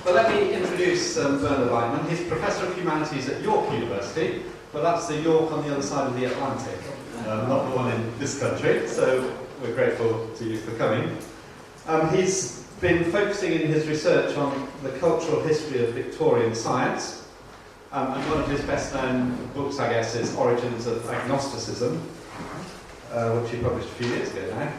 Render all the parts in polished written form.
Well, let me introduce Bernard Lightman. He's Professor of Humanities at York University, but that's the York on the other side of the Atlantic, not the one in this country, so we're grateful to you for coming. He's been focusing in his research on the cultural history of Victorian science, and one of his best-known books, I guess, is Origins of Agnosticism, which he published a few years ago now,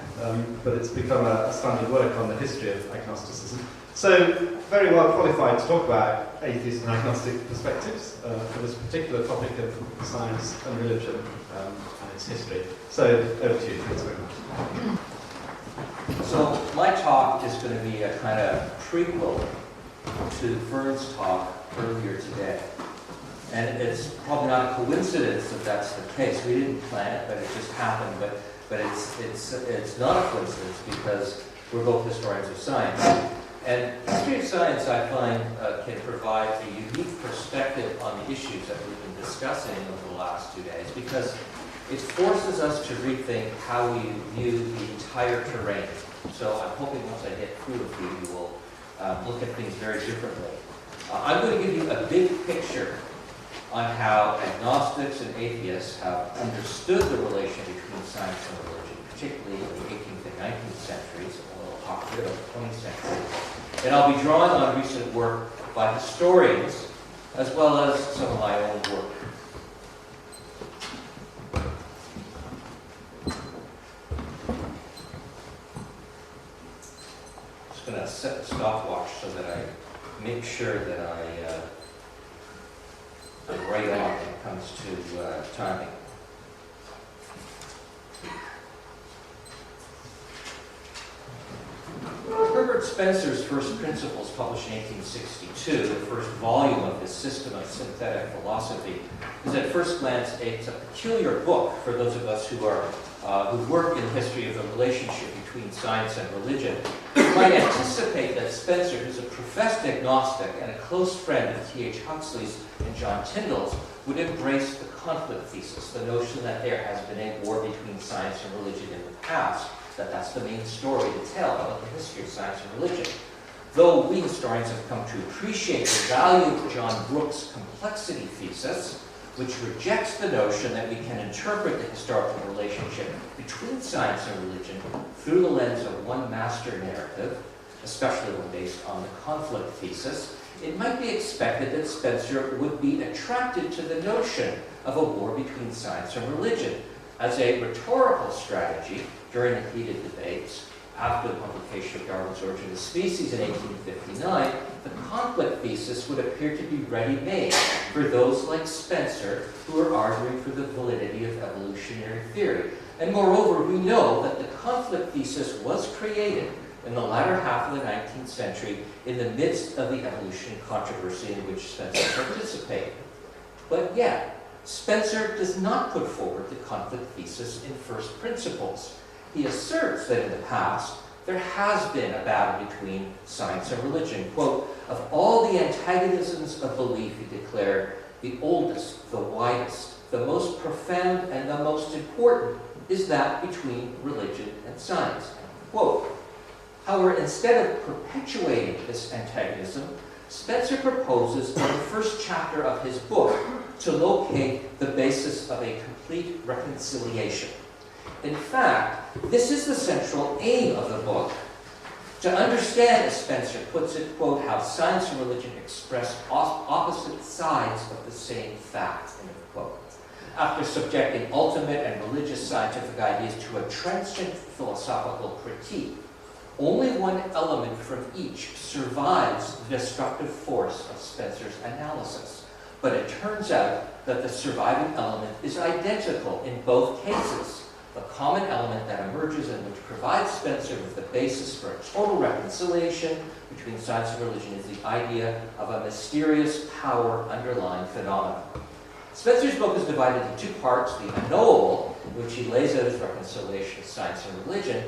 but it's become a standard work on the history of agnosticism. So, very well qualified to talk about atheist and agnostic perspectives for this particular topic of science and religion and its history. So, over to you. Thanks very much. So, my talk is going to be a kind of prequel to Vern's talk earlier today. And it's probably not a coincidence that that's the case. We didn't plan it, but it just happened. But it's not a coincidence because we're both historians of science. And history of science, I find, can provide a unique perspective on the issues that we've been discussing over the last 2 days, because it forces us to rethink how we view the entire terrain. So I'm hoping once I get through with you will look at things very differently. I'm going to give you a big picture on how agnostics and atheists have understood the relation between science and religion, particularly in the 18th and 19th centuries, and we'll talk a bit about the 20th century. And I'll be drawing on recent work by historians, as well as some of my own work. Just going to set the stopwatch so that I make sure that I'm right on when it comes to timing. Herbert Spencer's First Principles, published in 1862, the first volume of his System of Synthetic Philosophy, is at first glance it's a peculiar book for those of us who work in the history of the relationship between science and religion. You might anticipate that Spencer, who's a professed agnostic and a close friend of T.H. Huxley's and John Tyndall's, would embrace the conflict thesis, the notion that there has been a war between science and religion in the past, that's the main story to tell about the history of science and religion. Though we historians have come to appreciate the value of John Brooks' complexity thesis, which rejects the notion that we can interpret the historical relationship between science and religion through the lens of one master narrative, especially when based on the conflict thesis, it might be expected that Spencer would be attracted to the notion of a war between science and religion as a rhetorical strategy during the heated debates. After the publication of Darwin's Origin of the Species in 1859, the conflict thesis would appear to be ready-made for those like Spencer who are arguing for the validity of evolutionary theory. And moreover, we know that the conflict thesis was created in the latter half of the 19th century in the midst of the evolution controversy in which Spencer participated. But yet, Spencer does not put forward the conflict thesis in First Principles. He asserts that in the past, there has been a battle between science and religion. Quote, of all the antagonisms of belief, he declared, the oldest, the widest, the most profound, and the most important is that between religion and science. Quote, however, instead of perpetuating this antagonism, Spencer proposes in the first chapter of his book to locate the basis of a complete reconciliation. In fact, this is the central aim of the book. To understand, as Spencer puts it, quote, how science and religion express opposite sides of the same fact, end of quote. After subjecting ultimate and religious scientific ideas to a transient philosophical critique, only one element from each survives the destructive force of Spencer's analysis. But it turns out that the surviving element is identical in both cases. The common element that emerges and which provides Spencer with the basis for a total reconciliation between science and religion is the idea of a mysterious power underlying phenomena. Spencer's book is divided into two parts, the unknowable, in which he lays out his reconciliation of science and religion,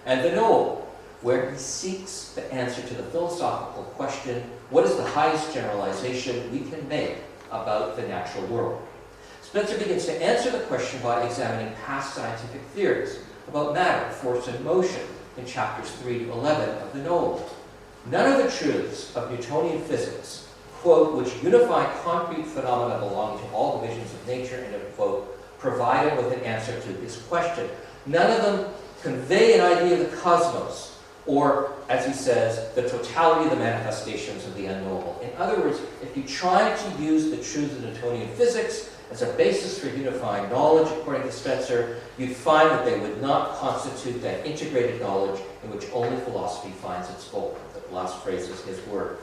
and the knowable, where he seeks the answer to the philosophical question, what is the highest generalization we can make about the natural world? Spencer begins to answer the question by examining past scientific theories about matter, force, and motion in chapters 3 to 11 of The Knowable. None of the truths of Newtonian physics, quote, which unify concrete phenomena belonging to all divisions of nature, end of quote, provide him with an answer to this question. None of them convey an idea of the cosmos, or, as he says, the totality of the manifestations of the unknowable. In other words, if you try to use the truths of Newtonian physics as a basis for unifying knowledge, according to Spencer, you'd find that they would not constitute that integrated knowledge in which only philosophy finds its goal. The last phrase is his word.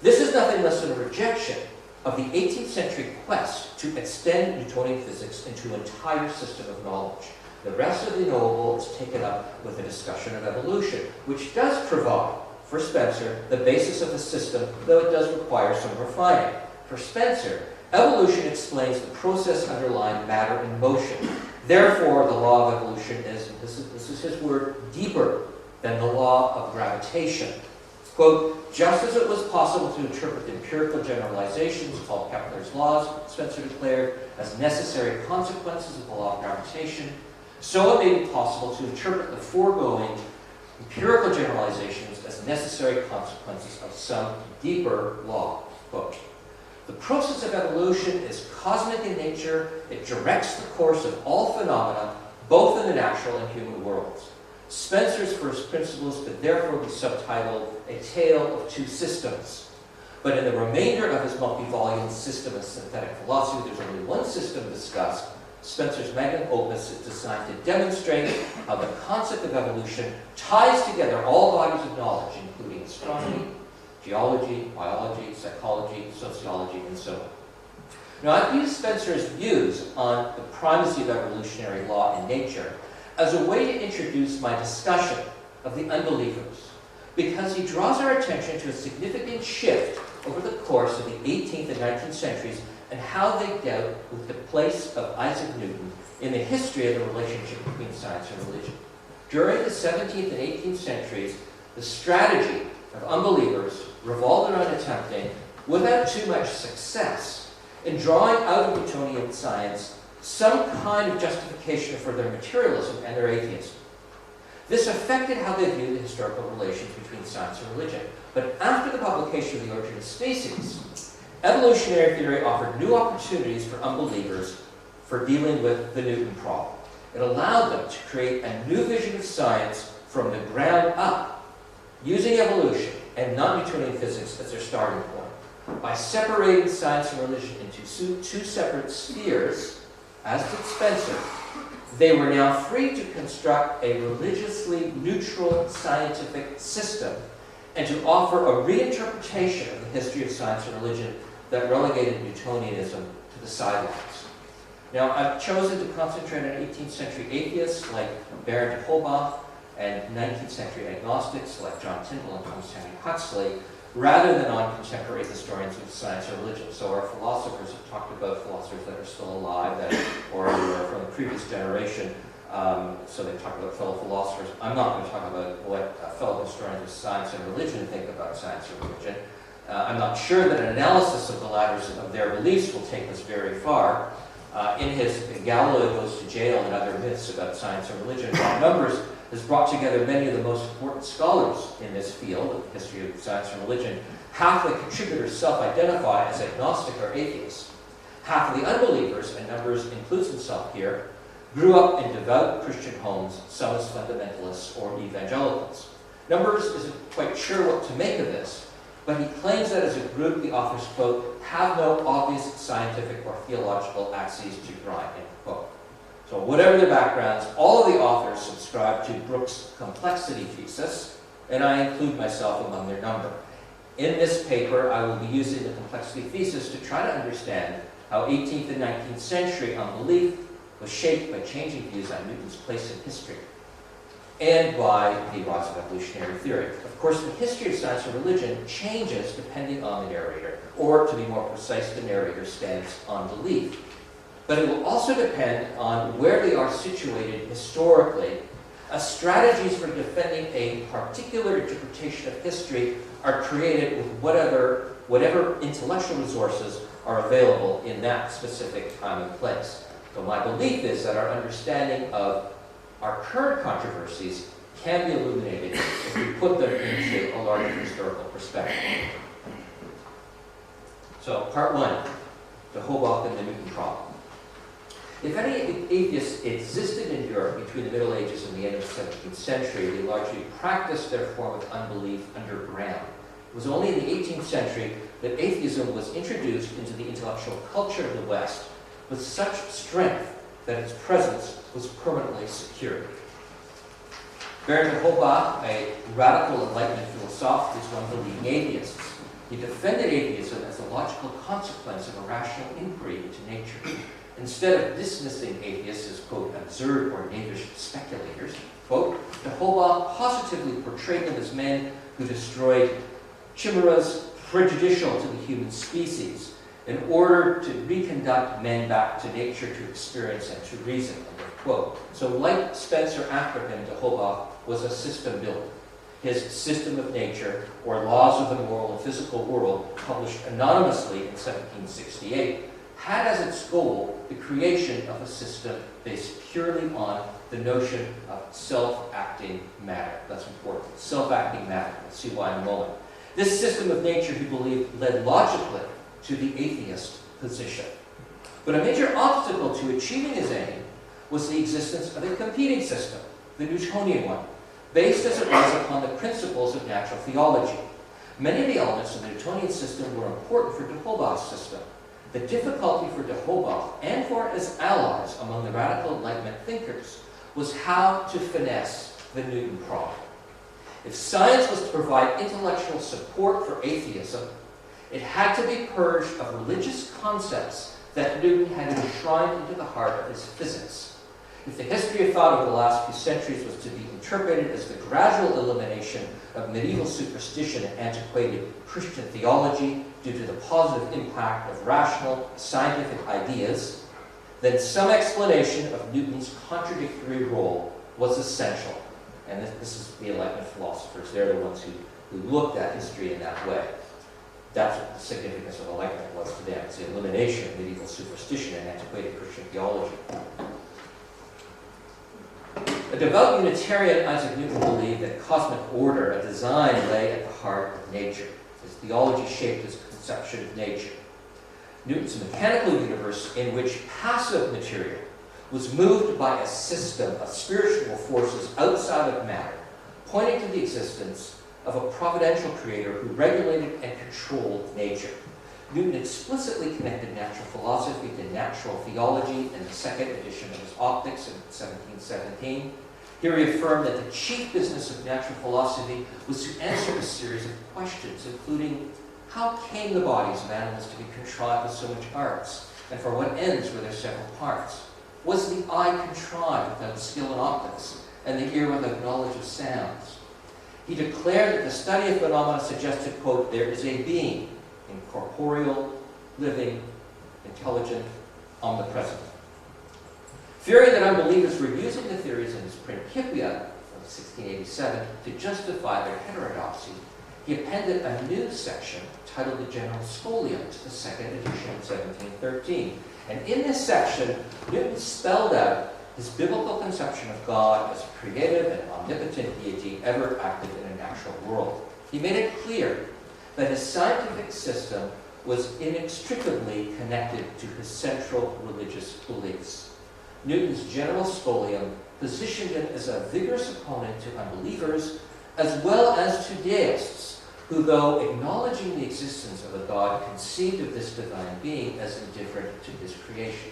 This is nothing less than a rejection of the 18th century quest to extend Newtonian physics into an entire system of knowledge. The rest of the knowable is taken up with a discussion of evolution, which does provide, for Spencer, the basis of the system, though it does require some refining. For Spencer, evolution explains the process underlying matter in motion. Therefore, the law of evolution is, this is his word, deeper than the law of gravitation. Quote, just as it was possible to interpret the empirical generalizations called Kepler's laws, Spencer declared, as necessary consequences of the law of gravitation, so it may be possible to interpret the foregoing empirical generalizations as necessary consequences of some deeper law. Quote, the process of evolution is cosmic in nature. It directs the course of all phenomena, both in the natural and human worlds. Spencer's first principles could therefore be subtitled A Tale of Two Systems. But in the remainder of his multi-volume System of Synthetic Philosophy, there's only one system discussed. Spencer's magnum opus is designed to demonstrate how the concept of evolution ties together all bodies of knowledge, including astronomy, geology, biology, psychology, sociology, and so on. Now, I've used Spencer's views on the primacy of evolutionary law in nature as a way to introduce my discussion of the unbelievers, because he draws our attention to a significant shift over the course of the 18th and 19th centuries and how they dealt with the place of Isaac Newton in the history of the relationship between science and religion. During the 17th and 18th centuries, the strategy of unbelievers revolved around attempting, without too much success, in drawing out of Newtonian science some kind of justification for their materialism and their atheism. This affected how they viewed the historical relations between science and religion. But after the publication of The Origin of Species, evolutionary theory offered new opportunities for unbelievers for dealing with the Newton problem. It allowed them to create a new vision of science from the ground up, using evolution and non-Newtonian physics as their starting point. By separating science and religion into two separate spheres, as did Spencer, they were now free to construct a religiously neutral scientific system and to offer a reinterpretation of the history of science and religion that relegated Newtonianism to the sidelines. Now, I've chosen to concentrate on 18th century atheists like Baron de Holbach and 19th century agnostics like John Tyndall and Thomas Henry Huxley, rather than on contemporary historians of science or religion. So our philosophers have talked about philosophers that are still alive or from the previous generation. So they talk about fellow philosophers. I'm not going to talk about what fellow historians of science and religion think about science and religion. I'm not sure that an analysis of the latter of their beliefs will take us very far. In his Galileo Goes to Jail and Other Myths About Science and Religion, Ron Numbers has brought together many of the most important scholars in this field of the history of science and religion. Half the contributors self-identify as agnostic or atheist. Half of the unbelievers, and Numbers includes himself here, grew up in devout Christian homes, some as fundamentalists or evangelicals. Numbers isn't quite sure what to make of this, but he claims that as a group, the authors, quote, have no obvious scientific or theological axes to grind, end quote. So whatever their backgrounds, all of the authors subscribe to Brooks' complexity thesis, and I include myself among their number. In this paper, I will be using the complexity thesis to try to understand how 18th and 19th century unbelief was shaped by changing views on Newton's place in history and by the rise of evolutionary theory. Of course, the history of science and religion changes depending on the narrator, or to be more precise, the narrator's stance on belief. But it will also depend on where they are situated historically, as strategies for defending a particular interpretation of history are created with whatever intellectual resources are available in that specific time and place. So my belief is that our understanding of our current controversies can be illuminated if we put them into a larger historical perspective. So, part one, the Holbach and the Newton problem. If any atheists existed in Europe between the Middle Ages and the end of the 17th century, they largely practiced their form of unbelief underground. It was only in the 18th century that atheism was introduced into the intellectual culture of the West with such strength that its presence was permanently secured. Baron de Holbach, a radical Enlightenment philosopher, is one of the leading atheists. He defended atheism as a logical consequence of a rational inquiry into nature. Instead of dismissing atheists as, quote, absurd or knavish speculators, quote, de Holbach positively portrayed them as men who destroyed chimeras prejudicial to the human species in order to reconduct men back to nature, to experience and to reason, end of quote. So like Spencer after him, de Holbach was a system builder. His System of Nature, or Laws of the Moral and Physical World, published anonymously in 1768, had as its goal the creation of a system based purely on the notion of self-acting matter. That's important. Self-acting matter. We'll see why in a moment. This system of nature, he believed, led logically to the atheist position. But a major obstacle to achieving his aim was the existence of a competing system, the Newtonian one, based as it was upon the principles of natural theology. Many of the elements of the Newtonian system were important for de Holbach's system. The difficulty for de Holbach and for his allies among the radical Enlightenment thinkers was how to finesse the Newton problem. If science was to provide intellectual support for atheism, it had to be purged of religious concepts that Newton had enshrined into the heart of his physics. If the history of thought over the last few centuries was to be interpreted as the gradual elimination of medieval superstition and antiquated Christian theology due to the positive impact of rational scientific ideas, then some explanation of Newton's contradictory role was essential. And this is the Enlightenment philosophers. They're the ones who looked at history in that way. That's what the significance of Enlightenment was to them. It's the elimination of medieval superstition and antiquated Christian theology. A devout Unitarian, Isaac Newton believed that cosmic order, a design, lay at the heart of nature. His theology shaped his conception of nature. Newton's mechanical universe, in which passive material was moved by a system of spiritual forces outside of matter, pointing to the existence of a providential creator who regulated and controlled nature. Newton explicitly connected natural philosophy to natural theology in the second edition of his Optics in 1717. Here he affirmed that the chief business of natural philosophy was to answer a series of questions, including how came the bodies of animals to be contrived with so much arts, and for what ends were their several parts? Was the eye contrived without skill in optics, and the ear without knowledge of sounds? He declared that the study of phenomena suggested, quote, there is a being, incorporeal, living, intelligent, omnipresent. Fearing that unbelievers were using the theories in his Principia of 1687 to justify their heterodoxy, he appended a new section titled the General Scholium to the second edition of 1713. And in this section, Newton spelled out his biblical conception of God as a creative and omnipotent deity ever active in a natural world. He made it clear that his scientific system was inextricably connected to his central religious beliefs. Newton's General Scholium positioned him as a vigorous opponent to unbelievers as well as to deists, who, though acknowledging the existence of a God, conceived of this divine being as indifferent to his creation.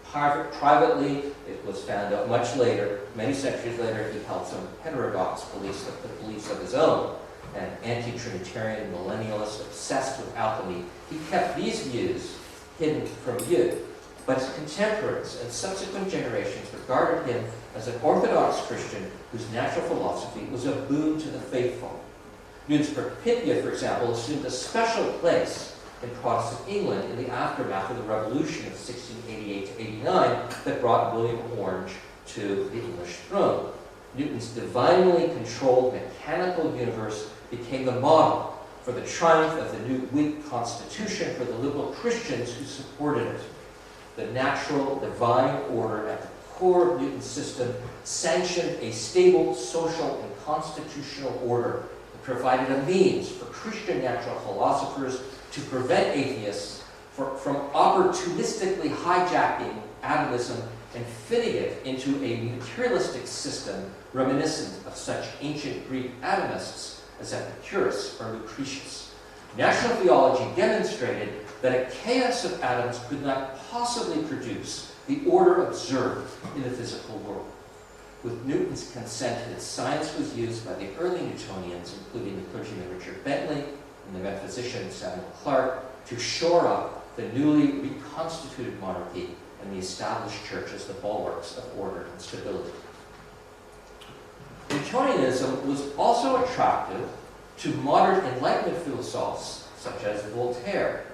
Privately, it was found out much later, many centuries later, he held some heterodox beliefs of his own. An anti-Trinitarian millennialist obsessed with alchemy, he kept these views hidden from view. But his contemporaries and subsequent generations regarded him as an orthodox Christian whose natural philosophy was a boon to the faithful. Newton's Principia, for example, assumed a special place in Protestant England in the aftermath of the Revolution of 1688-89 that brought William Orange to the English throne. Newton's divinely controlled mechanical universe became the model for the triumph of the new Whig Constitution for the liberal Christians who supported it. The natural divine order at the core of Newton's system sanctioned a stable social and constitutional order that provided a means for Christian natural philosophers to prevent atheists from opportunistically hijacking atomism and fitting it into a materialistic system reminiscent of such ancient Greek atomists as Epicurus or Lucretius. Natural theology demonstrated that a chaos of atoms could not possibly produce the order observed in the physical world. With Newton's consent, his science was used by the early Newtonians, including the clergyman Richard Bentley and the metaphysician Samuel Clarke, to shore up the newly reconstituted monarchy and the established church as the bulwarks of order and stability. Newtonianism was also attractive to modern Enlightenment philosophers such as Voltaire.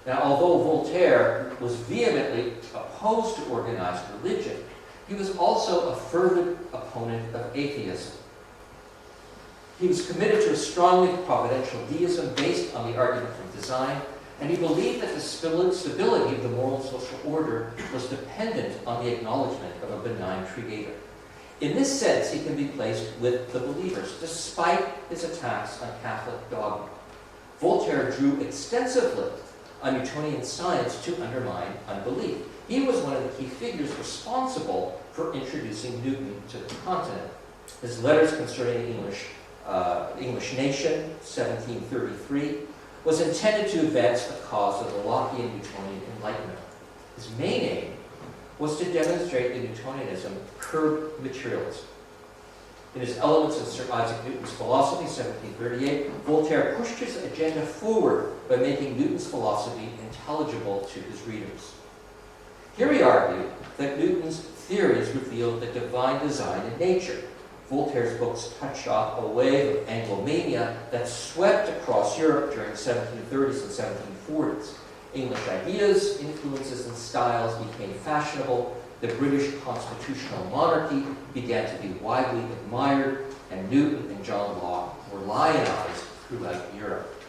Now, although Voltaire was vehemently opposed to organized religion, he was also a fervent opponent of atheism. He was committed to a strongly providential deism based on the argument from design, and he believed that the stability of the moral and social order was dependent on the acknowledgement of a benign creator. In this sense, he can be placed with the believers, despite his attacks on Catholic dogma. Voltaire drew extensively on Newtonian science to undermine unbelief. He was one of the key figures responsible for introducing Newton to the continent. His letters concerning the English nation, 1733, was intended to advance the cause of the Lockean Newtonian Enlightenment. His main aim was to demonstrate that Newtonianism curbed materialism. In his Elements of Sir Isaac Newton's Philosophy, 1738, Voltaire pushed his agenda forward by making Newton's philosophy intelligible to his readers. Here he argued that Newton's theories revealed the divine design in nature. Voltaire's books touched off a wave of Anglomania that swept across Europe during the 1730s and 1740s. English ideas, influences, and styles became fashionable. The British constitutional monarchy began to be widely admired, and Newton and John Locke were lionized throughout Europe.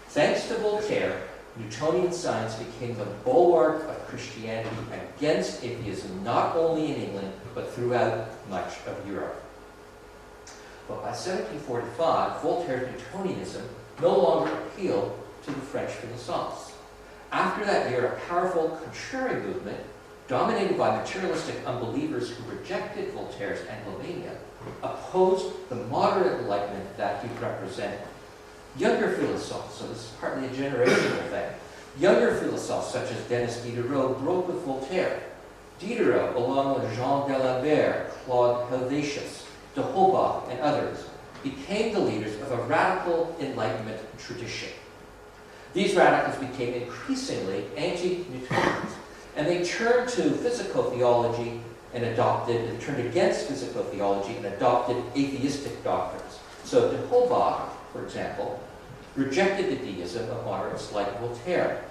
Thanks to Voltaire, Newtonian science became the bulwark of Christianity against atheism, not only in England, but throughout much of Europe. But by 1745, Voltaire's Newtonianism no longer appealed to the French philosophers. After that year, a powerful contrary movement, dominated by materialistic unbelievers who rejected Voltaire's Anglomania, opposed the moderate enlightenment that he represented. Younger philosophers, so this is partly a generational thing, younger philosophers such as Denis Diderot broke with Voltaire. Diderot, along with Jean d'Alembert, Claude Helvetius, de Holbach, and others, became the leaders of a radical Enlightenment tradition. These radicals became increasingly anti-Newtonian, and they turned to physical theology and turned against physical theology and adopted atheistic doctrines. So de Holbach, for example, rejected the deism of moderates like Voltaire,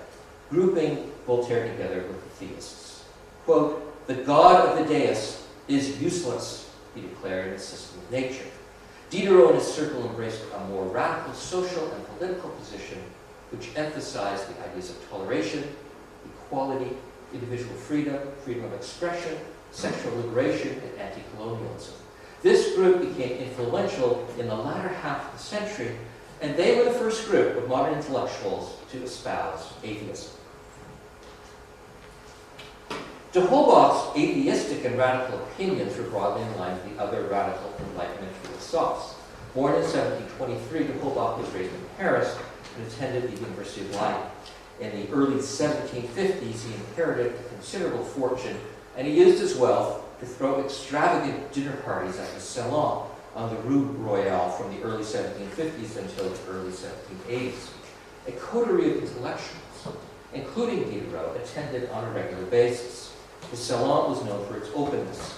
grouping Voltaire together with the theists. Quote, "The God of the deist is useless," he declared, in the system of nature. Diderot and his circle embraced a more radical social and political position which emphasized the ideas of toleration, equality, individual freedom, freedom of expression, sexual liberation, and anti-colonialism. This group became influential in the latter half of the century, and they were the first group of modern intellectuals to espouse atheism. De Holbach's atheistic and radical opinions were broadly in line with the other radical Enlightenment philosophers. Born in 1723, de Holbach was raised in Paris and attended the University of Leiden. In the early 1750s, he inherited a considerable fortune, and he used his wealth to throw extravagant dinner parties at the Salon on the Rue Royale from the early 1750s until the early 1780s. A coterie of intellectuals, including Diderot, attended on a regular basis. The Salon was known for its openness.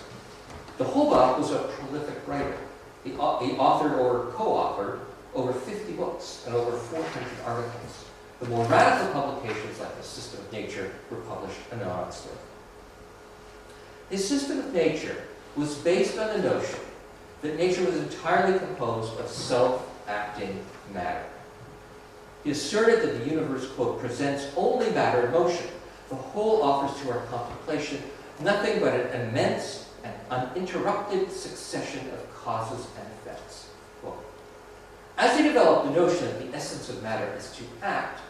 De Holbach was a prolific writer. He authored or co-authored over 50 books and over 400 articles. The more radical publications, like The System of Nature, were published anonymously. His System of Nature was based on the notion that nature was entirely composed of self-acting matter. He asserted that the universe, quote, presents only matter in motion. The whole offers to our contemplation nothing but an immense and uninterrupted succession of causes and effects. As he developed the notion that the essence of matter is to act,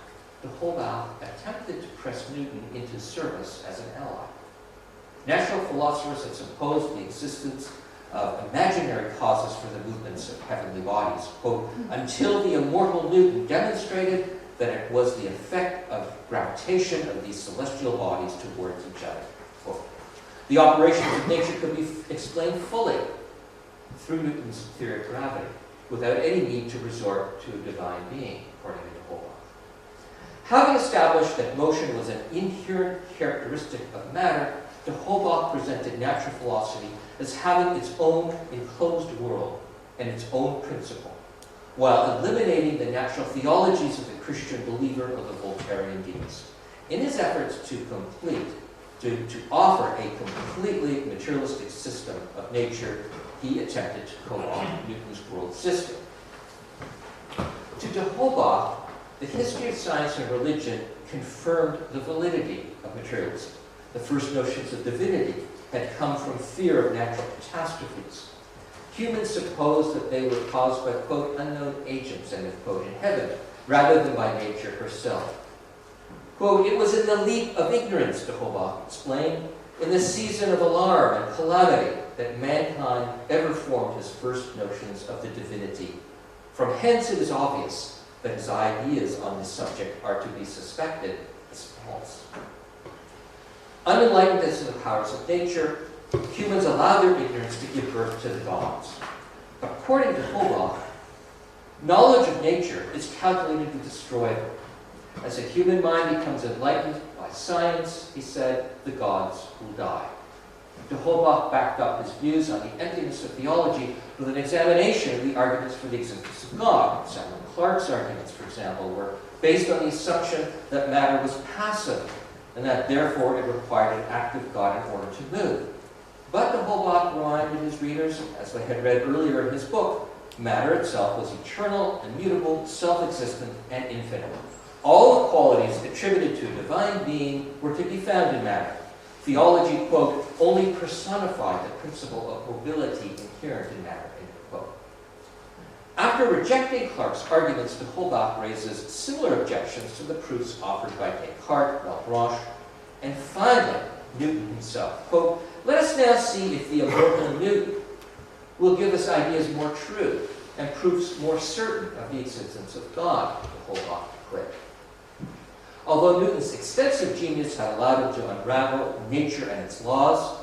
de Holbach attempted to press Newton into service as an ally. Natural philosophers had supposed the existence of imaginary causes for the movements of heavenly bodies, quote, until the immortal Newton demonstrated that it was the effect of gravitation of these celestial bodies towards each other. Quote. The operations of nature could be explained fully through Newton's theory of gravity, without any need to resort to a divine being, according to de Holbach. Having established that motion was an inherent characteristic of matter, de Holbach presented natural philosophy as having its own enclosed world and its own principle, while eliminating the natural theologies of the Christian believer or the Voltairean deist. In his efforts to offer a completely materialistic system of nature, he attempted to co-opt Newton's world system. To de Holbach, the history of science and religion confirmed the validity of materialism. The first notions of divinity had come from fear of natural catastrophes. Humans supposed that they were caused by, quote, unknown agents, end of quote, in heaven, rather than by nature herself. Quote, it was in the leap of ignorance, de Holbach explained, in the season of alarm and calamity, that mankind ever formed his first notions of the divinity. From hence it is obvious that his ideas on this subject are to be suspected as false. Unenlightened as to the powers of nature, humans allow their ignorance to give birth to the gods. According to Holbach, knowledge of nature is calculated to destroy them. As a human mind becomes enlightened by science, he said, the gods will die. De Holbach backed up his views on the emptiness of theology with an examination of the arguments for the existence of God. Samuel Clarke's arguments, for example, were based on the assumption that matter was passive and that therefore it required an active God in order to move. But de Holbach reminded his readers, as I had read earlier in his book, matter itself was eternal, immutable, self-existent, and infinite. All the qualities attributed to a divine being were to be found in matter. Theology, quote, only personified the principle of mobility inherent in matter, end quote. After rejecting Clarke's arguments, de Holbach raises similar objections to the proofs offered by Descartes, Malebranche, and finally, Newton himself. Quote, let us now see if the immortal Newton will give us ideas more true and proofs more certain of the existence of God, de Holbach declared. Although Newton's extensive genius had allowed him to unravel nature and its laws,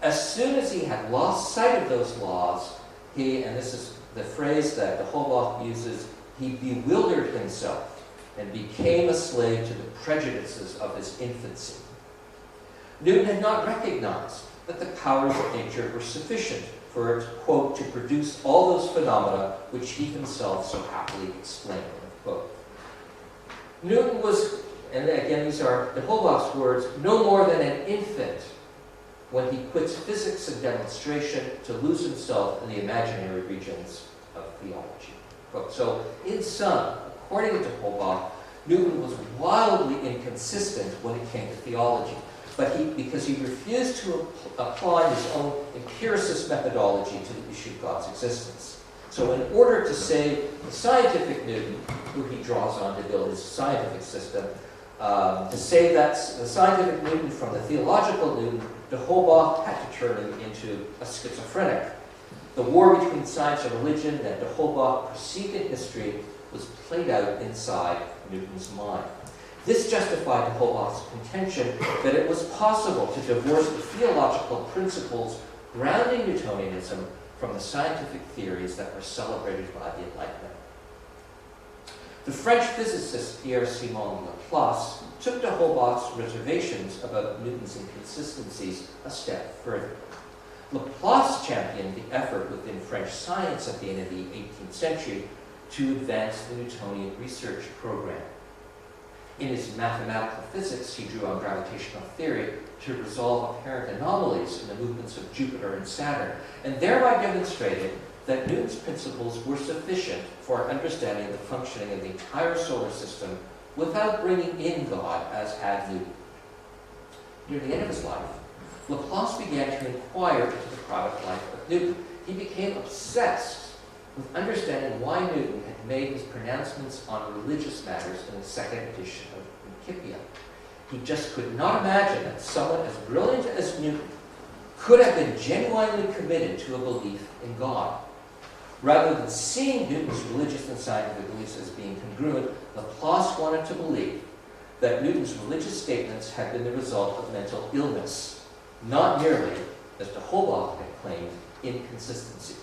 as soon as he had lost sight of those laws, he, and this is the phrase that de Holbach uses, he bewildered himself and became a slave to the prejudices of his infancy. Newton had not recognized that the powers of nature were sufficient for it, quote, to produce all those phenomena which he himself so happily explained, end quote. Newton was, and again these are de Holbach's words, no more than an infant when he quits physics and demonstration to lose himself in the imaginary regions of theology. Quote. So, in sum, according to Holbach, Newton was wildly inconsistent when it came to theology, but because he refused to apply his own empiricist methodology to the issue of God's existence. So in order to save the scientific Newton, who he draws on to build his scientific system, to save the scientific Newton from the theological Newton, de Holbach had to turn him into a schizophrenic. The war between science and religion that de Holbach perceived in history was played out inside Newton's mind. This justified de Holbach's contention that it was possible to divorce the theological principles grounding Newtonianism from the scientific theories that were celebrated by the Enlightenment. The French physicist Pierre-Simon Laplace took de Holbach's reservations about Newton's inconsistencies a step further. Laplace championed the effort within French science at the end of the 18th century to advance the Newtonian research program. In his mathematical physics, he drew on gravitational theory to resolve apparent anomalies in the movements of Jupiter and Saturn, and thereby demonstrated that Newton's principles were sufficient for understanding the functioning of the entire solar system without bringing in God, as had Newton. Near the end of his life, Laplace began to inquire into the private life of Newton. He became obsessed with understanding why Newton had had made his pronouncements on religious matters in the second edition of Principia. He just could not imagine that someone as brilliant as Newton could have been genuinely committed to a belief in God. Rather than seeing Newton's religious and scientific beliefs as being congruent, Laplace wanted to believe that Newton's religious statements had been the result of mental illness, not merely, as de Holbach had claimed, inconsistency.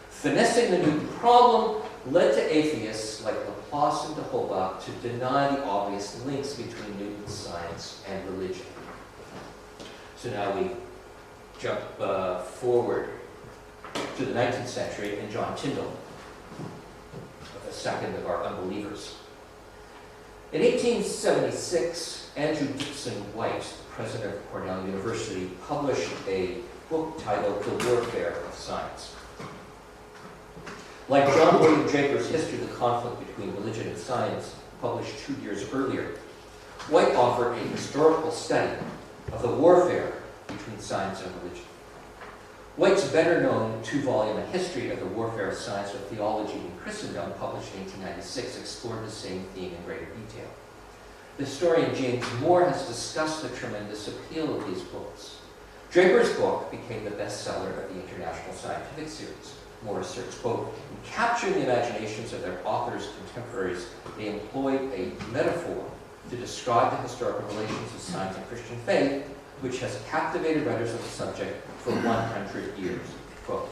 Finessing the Newton problem led to atheists like Laplace and de Holbach to deny the obvious links between Newton's science and religion. So now we jump forward to the 19th century and John Tyndall, the second of our unbelievers. In 1876, Andrew Dixon White, the president of Cornell University, published a book titled The Warfare of Science. Like John William Draper's History of the Conflict Between Religion and Science, published 2 years earlier, White offered a historical study of the warfare between science and religion. White's better-known 2-volume History of the Warfare of Science with Theology in Christendom, published in 1896, explored the same theme in greater detail. The historian James Moore has discussed the tremendous appeal of these books. Draper's book became the bestseller of the International Scientific Series. Moore asserts, quote, in capturing the imaginations of their authors' contemporaries, they employed a metaphor to describe the historical relations of science and Christian faith, which has captivated writers of the subject for 100 years. Quote,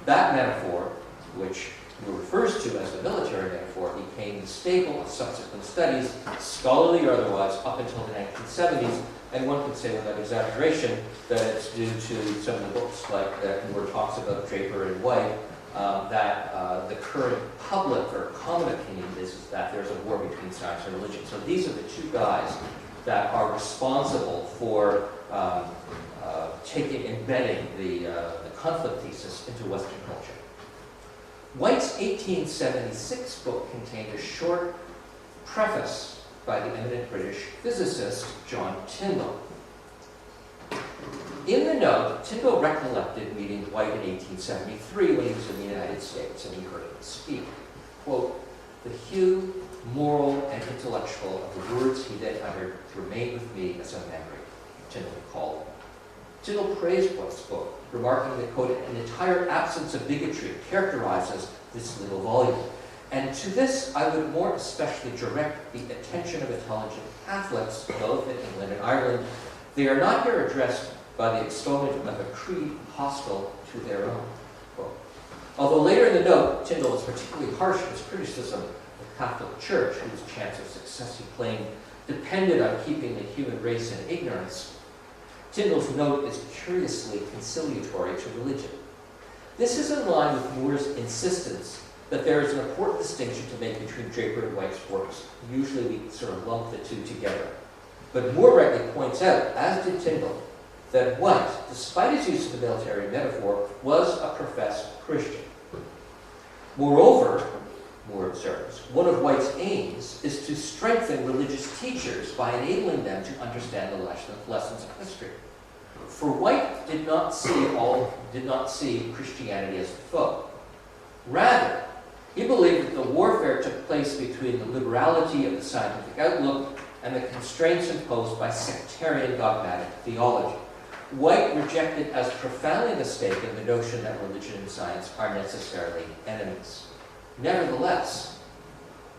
that metaphor, which Moore refers to as the military metaphor, became the staple of subsequent studies, scholarly or otherwise, up until the 1970s, and one could say without exaggeration that it's due to some of the books like that Moore talks about, Draper and White, that the current public or common opinion is that there's a war between science and religion. So these are the two guys that are responsible for embedding the conflict thesis into Western culture. White's 1876 book contained a short preface by the eminent British physicist John Tyndall. In the note, Tyndall recollected meeting White in 1873 when he was in the United States, and he heard him speak. Quote, the hue, moral, and intellectual of the words he then uttered remain with me as a memory, Tyndall recalled. Tyndall praised White's book, remarking that, quote, an entire absence of bigotry characterizes this little volume. And to this, I would more especially direct the attention of intelligent Catholics, both in England and Ireland. They are not here addressed by the exponent of a creed hostile to their own. Quote. Although later in the note, Tyndall was particularly harsh in his criticism of the Catholic Church, whose chance of success he claimed depended on keeping the human race in ignorance, Tyndall's note is curiously conciliatory to religion. This is in line with Moore's insistence that there is an important distinction to make between Draper and White's works. Usually we sort of lump the two together. But Moore rightly points out, as did Tyndall, that White, despite his use of the military metaphor, was a professed Christian. Moreover, Moore observes, one of White's aims is to strengthen religious teachers by enabling them to understand the lessons of history. For White did not see Christianity as the foe. Rather, he believed that the warfare took place between the liberality of the scientific outlook and the constraints imposed by sectarian dogmatic theology. White rejected as profoundly mistaken the notion that religion and science are necessarily enemies. Nevertheless,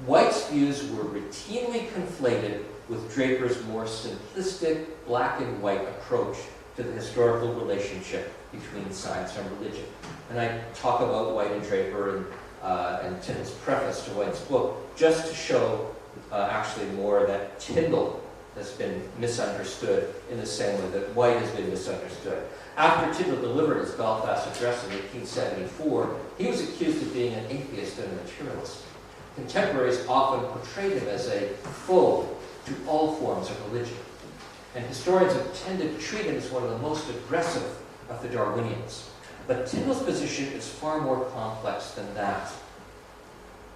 White's views were routinely conflated with Draper's more simplistic black and white approach to the historical relationship between science and religion. And I talk about White and Draper and Tyndall's preface to White's book just to show actually more that Tyndall has been misunderstood in the same way that White has been misunderstood. After Tyndall delivered his Belfast Address in 1874, he was accused of being an atheist and a materialist. Contemporaries often portrayed him as a foe to all forms of religion. And historians have tended to treat him as one of the most aggressive of the Darwinians. But Tyndall's position is far more complex than that.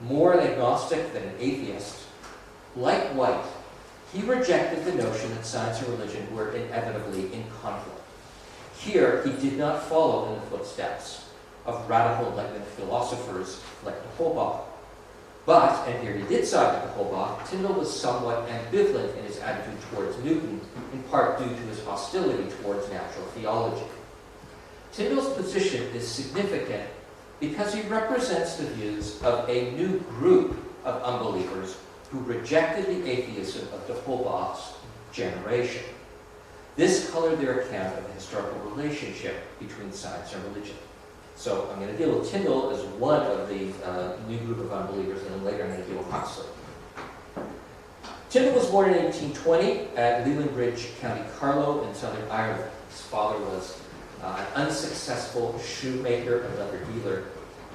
More an agnostic than an atheist, like White, he rejected the notion that science and religion were inevitably in conflict. Here, he did not follow in the footsteps of radical Enlightenment philosophers like de Holbach. But, and here he did side with Holbach, Tyndall was somewhat ambivalent in his attitude towards Newton, in part due to his hostility towards natural theology. Tyndall's position is significant because he represents the views of a new group of unbelievers who rejected the atheism of de Holbach's generation. This colored their account of the historical relationship between science and religion. So I'm going to deal with Tyndall as one of the new group of unbelievers, and then later I'm going to deal with Huxley. Tyndall was born in 1820 at Lelandbridge, County Carlow in Southern Ireland. His father was an unsuccessful shoemaker and leather dealer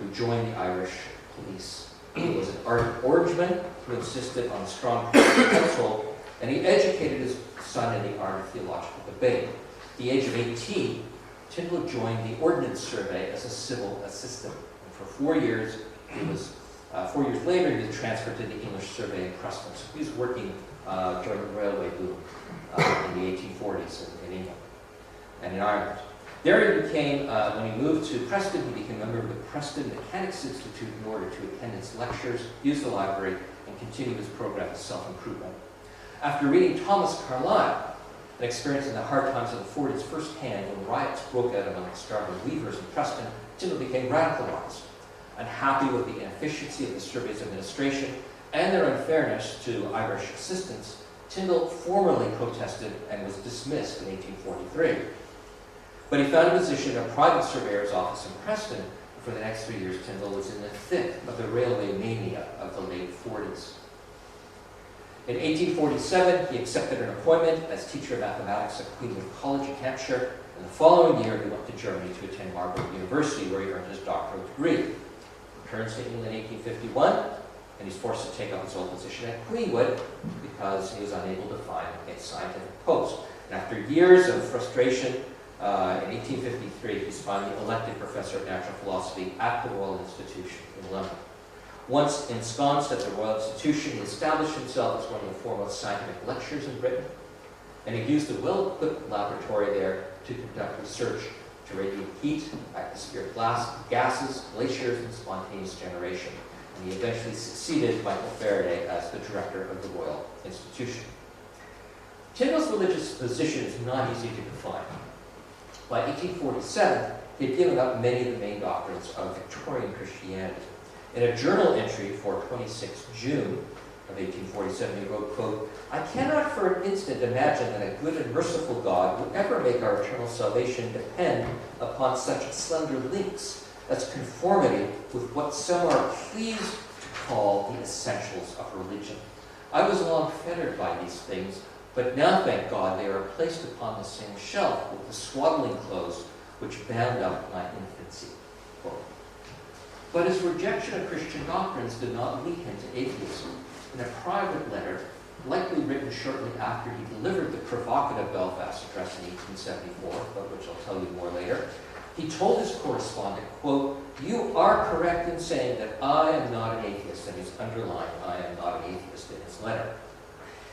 who joined the Irish police. He was an ardent orangeman who insisted on a strong Christian household, and he educated his son in the art of theological debate. At the age of 18, Tyndall joined the Ordnance Survey as a civil assistant. And for 4 years, 4 years later, he was transferred to the English Survey in Preston. So he was working during the railway boom in the 1840s in England and in Ireland. There he became, when he moved to Preston, he became a member of the Preston Mechanics Institute in order to attend its lectures, use the library, and continue his program of self-improvement. After reading Thomas Carlyle and experiencing the hard times of the 40s firsthand when riots broke out among the starving weavers in Preston, Tyndall became radicalized. Unhappy with the inefficiency of the survey's administration and their unfairness to Irish assistants, Tyndall formally protested and was dismissed in 1843. But he found a position in a private surveyor's office in Preston, and for the next 3 years Tyndall was in the thick of the railway mania of the late 40s. In 1847, he accepted an appointment as teacher of mathematics at Queenwood College in Hampshire, and the following year he went to Germany to attend Marburg University, where he earned his doctoral degree. He returns to England in 1851, and he's forced to take up his old position at Queenwood because he was unable to find a scientific post. And after years of frustration, in 1853, he's finally elected professor of natural philosophy at the Royal Institution in London. Once ensconced at the Royal Institution, he established himself as one of the foremost scientific lecturers in Britain, and he used a well-equipped laboratory there to conduct research to radiate heat, atmospheric gases, glaciers, and spontaneous generation. And he eventually succeeded Michael Faraday as the director of the Royal Institution. Tyndall's religious position is not easy to define. By 1847, he had given up many of the main doctrines of Victorian Christianity. In a journal entry for 26 June of 1847, he wrote, quote, "I cannot for an instant imagine that a good and merciful God would ever make our eternal salvation depend upon such slender links as conformity with what some are pleased to call the essentials of religion. I was long fettered by these things, but now, thank God, they are placed upon the same shelf with the swaddling clothes which bound up my infancy." Quote. But his rejection of Christian doctrines did not lead him to atheism. In a private letter, likely written shortly after he delivered the provocative Belfast Address in 1874, about which I'll tell you more later, he told his correspondent, quote, "You are correct in saying that I am not an atheist," and he's underlined "I am not an atheist" in his letter.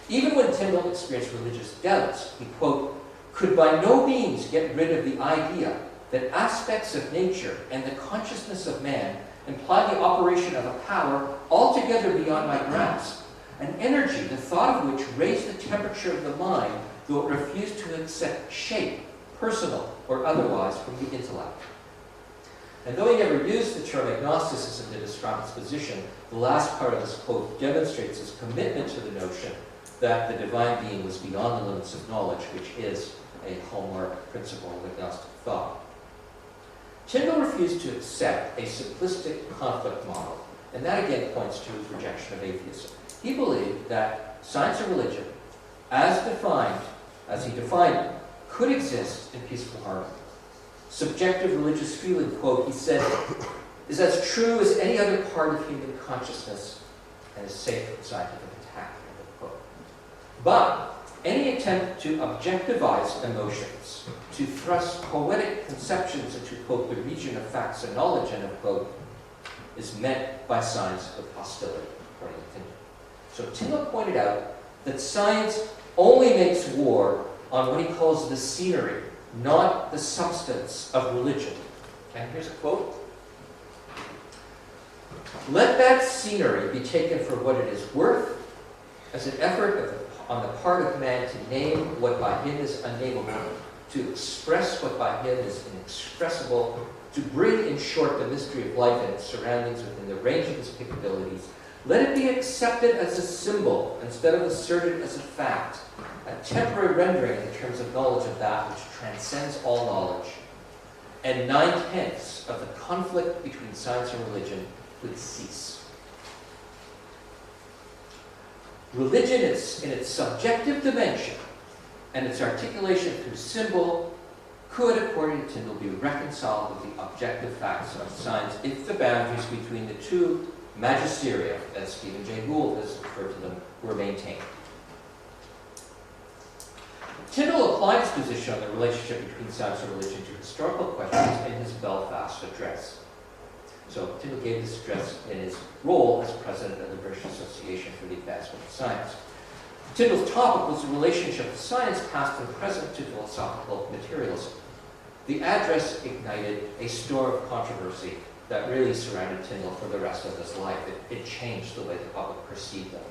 Even when Tyndall experienced religious doubts, he, quote, "could by no means get rid of the idea that aspects of nature and the consciousness of man imply the operation of a power altogether beyond my grasp, an energy, the thought of which raised the temperature of the mind, though it refused to accept shape, personal or otherwise, from the intellect." And though he never used the term agnosticism to describe his position, the last part of this quote demonstrates his commitment to the notion that the divine being was beyond the limits of knowledge, which is a hallmark principle of agnostic thought. Tyndall refused to accept a simplistic conflict model, and that again points to his rejection of atheism. He believed that science and religion, as he defined them, could exist in peaceful harmony. Subjective religious feeling, quote, he said, is as true as any other part of human consciousness and is safe from scientific attack, end of quote. But any attempt to objectivize emotions, to thrust poetic conceptions into, quote, the region of facts and knowledge, end of quote, is met by science with hostility, according to Tyndall. So Tyndall pointed out that science only makes war on what he calls the scenery, not the substance of religion. And here's a quote. Let that scenery be taken for what it is worth, as an effort on the part of man to name what by him is unnameable, to express what by him is inexpressible, to bring, in short, the mystery of life and its surroundings within the range of his capabilities. Let it be accepted as a symbol instead of asserted as a fact, a temporary rendering in the terms of knowledge of that which transcends all knowledge. And 9/10 of the conflict between science and religion would cease. Religion in its subjective dimension and its articulation through symbol could, according to Tyndall, be reconciled with the objective facts of science if the boundaries between the two magisteria, as Stephen Jay Gould has referred to them, were maintained. Tyndall applied his position on the relationship between science and religion to historical questions in his Belfast address. So Tyndall gave this address in his role as president of the British Association for the Advancement of Science. Tyndall's topic was the relationship of science, past and present, to philosophical materialism. The address ignited a storm of controversy that really surrounded Tyndall for the rest of his life. It changed the way the public perceived him.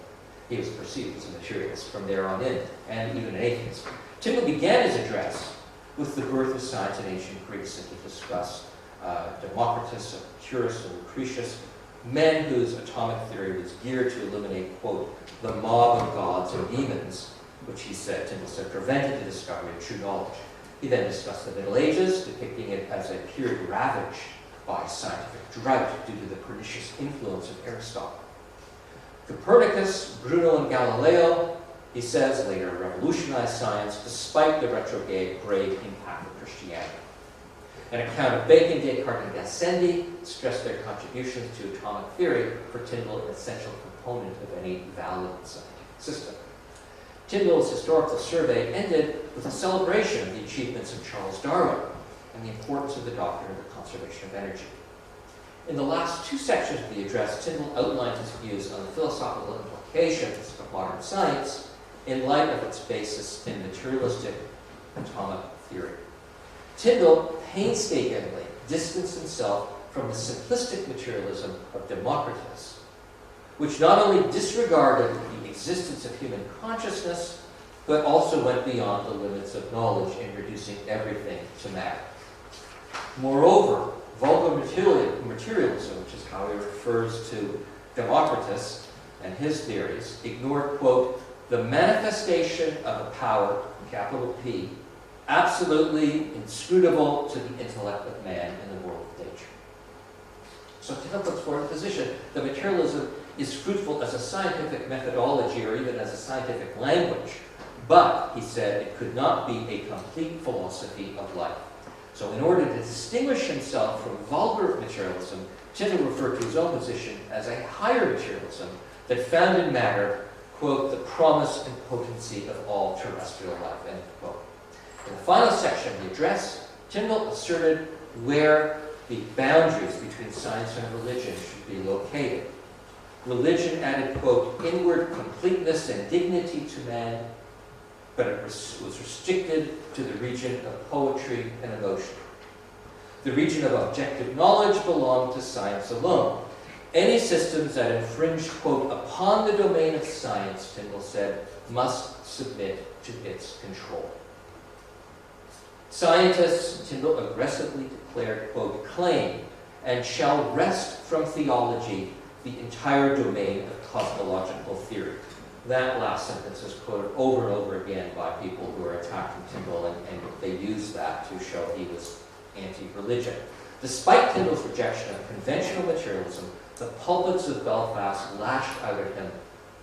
He was perceived as a materialist from there on in, and even an atheist. Tyndall began his address with the birth of science in ancient Greece, and he discussed Democritus, Epicurus, and Lucretius, men whose atomic theory was geared to eliminate, quote, the mob of gods and demons, which he said, Tyndall said, prevented the discovery of true knowledge. He then discussed the Middle Ages, depicting it as a period ravaged by scientific drought due to the pernicious influence of Aristotle. Copernicus, Bruno, and Galileo, he says, later revolutionized science despite the retrograde impact of Christianity. An account of Bacon, Descartes, and Gassendi stressed their contributions to atomic theory, for Tyndall an essential component of any valid scientific system. Tyndall's historical survey ended with a celebration of the achievements of Charles Darwin and the importance of the doctrine of the conservation of energy. In the last two sections of the address, Tyndall outlined his views on the philosophical implications of modern science in light of its basis in materialistic atomic theory. Tyndall painstakingly distanced himself from the simplistic materialism of Democritus, which not only disregarded the existence of human consciousness, but also went beyond the limits of knowledge in reducing everything to matter. Moreover, vulgar materialism, which is how he refers to Democritus and his theories, ignored, quote, the manifestation of a power, capital P, absolutely inscrutable to the intellect of man in the world of nature. So Tyndall puts forward a position that materialism is fruitful as a scientific methodology or even as a scientific language, but, he said, it could not be a complete philosophy of life. So in order to distinguish himself from vulgar materialism, Tyndall referred to his own position as a higher materialism that found in matter, quote, the promise and potency of all terrestrial life, end quote. In the final section of the address, Tyndall asserted where the boundaries between science and religion should be located. Religion added, quote, inward completeness and dignity to man, but it was restricted to the region of poetry and emotion. The region of objective knowledge belonged to science alone. Any systems that infringed, quote, upon the domain of science, Tyndall said, must submit to its control. Scientists, Tyndall aggressively declared, quote, claim and shall wrest from theology the entire domain of cosmological theory. That last sentence is quoted over and over again by people who are attacking Tyndall, and they use that to show he was anti-religion. Despite Tyndall's rejection of conventional materialism, the pulpits of Belfast lashed out at him.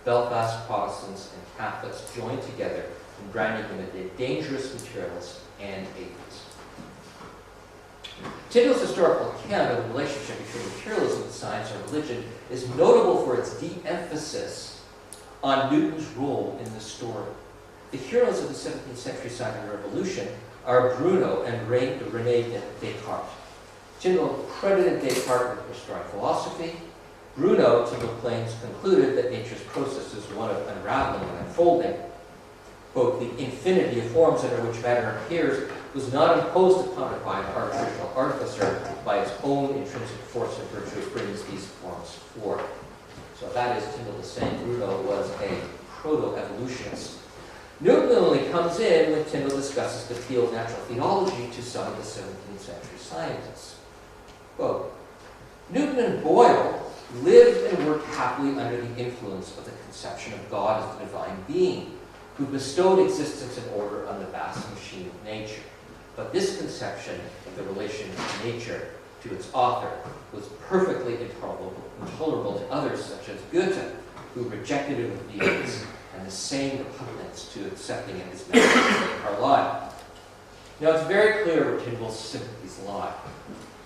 Belfast Protestants and Catholics joined together in branding him as a dangerous materialist and atheist. Tyndall's historical account of the relationship between materialism and science and religion is notable for its de-emphasis on Newton's role in the story. The heroes of the 17th century scientific revolution are Bruno and René Descartes. Tyndall credited Descartes with restoring philosophy. Bruno, Tyndall claims, concluded that nature's process is one of unraveling and unfolding. Quote, the infinity of forms under which matter appears was not imposed upon it by an artificial artificer by its own intrinsic force and virtue. It brings these forms forth. So that is, Tyndall is saying Bruno was a proto-evolutionist. Newton only comes in when Tyndall discusses the field of natural theology to some of the 17th century scientists. Quote, Newton and Boyle lived and worked happily under the influence of the conception of God as the divine being, who bestowed existence and order on the vast machine of nature. But this conception of the relation of nature to its author was perfectly intolerable to others, such as Goethe, who rejected it with vehemence, and the same repugnance to accepting it as natural as Carlyle. Now, it's very clear where Tyndall's sympathies lie.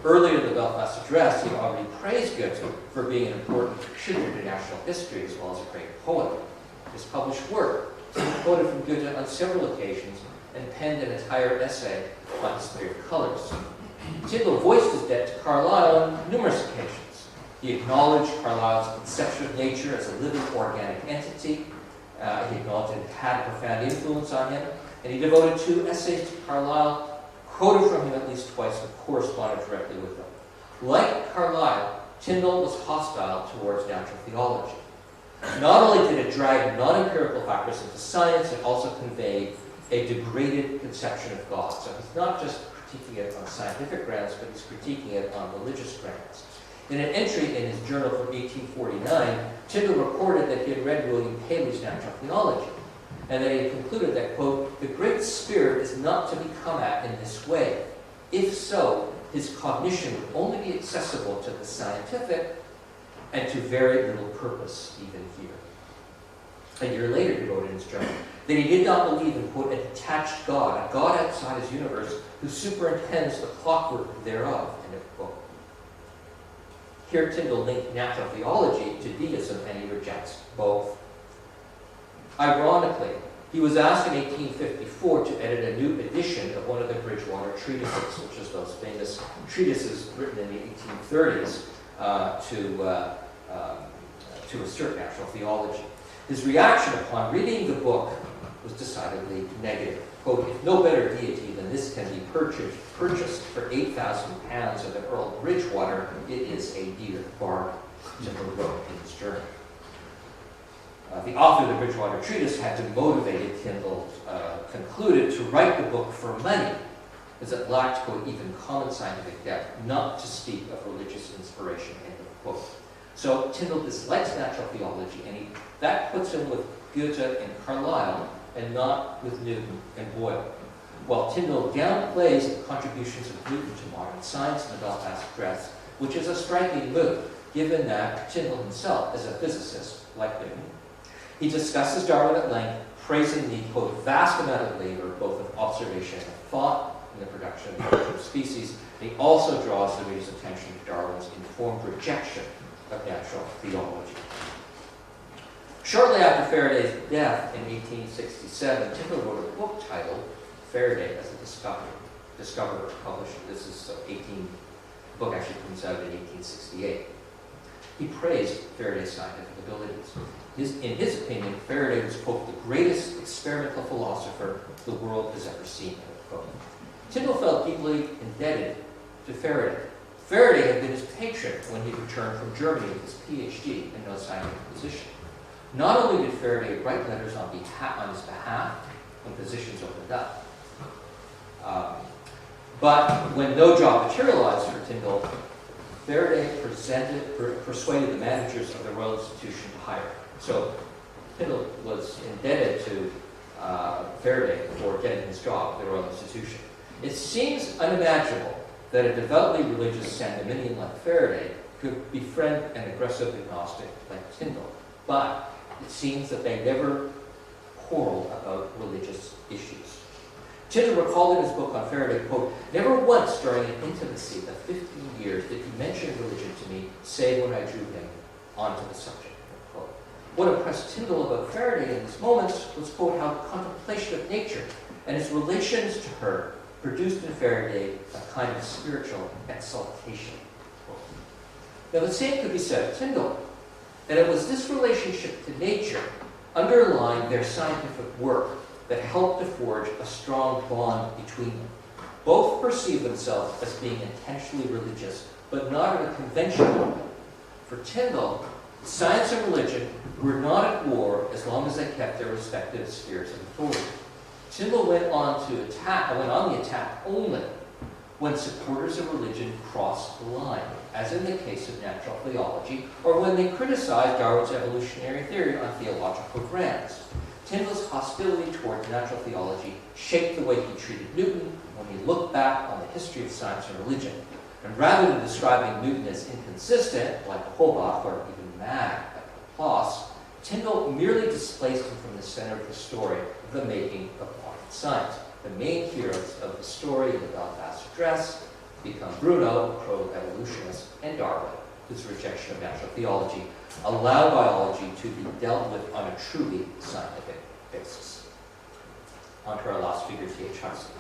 Earlier in the Belfast Address, he already praised Goethe for being an important contributor to national history as well as a great poet. His published work he quoted from Goethe on several occasions and penned an entire essay on his favorite colors. Tyndall voiced his debt to Carlyle on numerous occasions. He acknowledged Carlyle's conception of nature as a living organic entity. He acknowledged it had a profound influence on him, and he devoted 2 essays to Carlyle, quoted from him at least twice, and corresponded directly with him. Like Carlyle, Tyndall was hostile towards natural theology. Not only did it drag non-empirical factors into science, it also conveyed a degraded conception of God. So he's not just critiquing it on scientific grounds, but he's critiquing it on religious grounds. In an entry in his journal from 1849, Tyndall reported that he had read William Paley's Natural Theology, and that he had concluded that, quote, the Great Spirit is not to be come at in this way. If so, his cognition would only be accessible to the scientific and to very little purpose even here. A year later, he wrote in his journal that he did not believe in, quote, a detached God, a God outside his universe who superintends the clockwork thereof, end of quote. Here, Tyndall linked natural theology to deism, and he rejects both. Ironically, he was asked in 1854 to edit a new edition of one of the Bridgewater treatises, which is those famous treatises written in the 1830s to assert natural theology. His reaction upon reading the book was decidedly negative. Quote, if no better deity than this can be purchased for £8,000 of the Earl of Bridgewater, it is a dear bargain, Tyndall wrote in his journal. The author of the Bridgewater Treatise had motivated Tyndall, concluded, to write the book for money, as it lacked, quote, even common scientific depth, not to speak of religious inspiration, end of quote. So Tyndall dislikes natural theology, and that puts him with Goethe and Carlyle, and not with Newton and Boyle. While Tyndall downplays the contributions of Newton to modern science in the Belfast Address, which is a striking move, given that Tyndall himself is a physicist, like Newton. He discusses Darwin at length, praising the, quote, vast amount of labor, both of observation and thought, in the production of the origin of species. He also draws the reader's attention to Darwin's informed rejection of natural theology. Shortly after Faraday's death in 1867, Tyndall wrote a book titled Faraday as a Discoverer, published. This is the book actually comes out in 1868. He praised Faraday's scientific abilities. In his opinion, Faraday was, quote, the greatest experimental philosopher the world has ever seen, quote. Tyndall felt deeply indebted to Faraday. Faraday had been his patron when he returned from Germany with his PhD and no scientific position. Not only did Faraday write letters on his behalf when positions opened up, but when no job materialized for Tyndall, Faraday persuaded the managers of the Royal Institution to hire him. So Tyndall was indebted to Faraday for getting his job at the Royal Institution. It seems unimaginable that a devoutly religious Sandemanian like Faraday could befriend an aggressive agnostic like Tyndall, but it seems that they never quarreled about religious issues. Tyndall recalled in his book on Faraday, quote, never once during an intimacy of 15 years did he mention religion to me, save when I drew him onto the subject, quote. What impressed Tyndall about Faraday in these moments was, quote, how contemplation of nature and his relations to her produced in Faraday a kind of spiritual exaltation, quote. Now the same could be said of Tyndall, and it was this relationship to nature underlying their scientific work that helped to forge a strong bond between them. Both perceive themselves as being intentionally religious, but not in a conventional way. For Tyndall, science and religion were not at war as long as they kept their respective spheres of authority. Tyndall went on the attack only when supporters of religion crossed the line, as in the case of natural theology, or when they criticized Darwin's evolutionary theory on theological grounds. Tyndall's hostility toward natural theology shaped the way he treated Newton when he looked back on the history of science and religion. And rather than describing Newton as inconsistent, like Holbach, or even mad, like Laplace, Tyndall merely displaced him from the center of the story of the making of modern science. The main heroes of the story in the Belfast Address become Bruno, a pro-evolutionist, and Darwin, whose rejection of natural theology allowed biology to be dealt with on a truly scientific basis. On to our last figure, T.H. Huxley.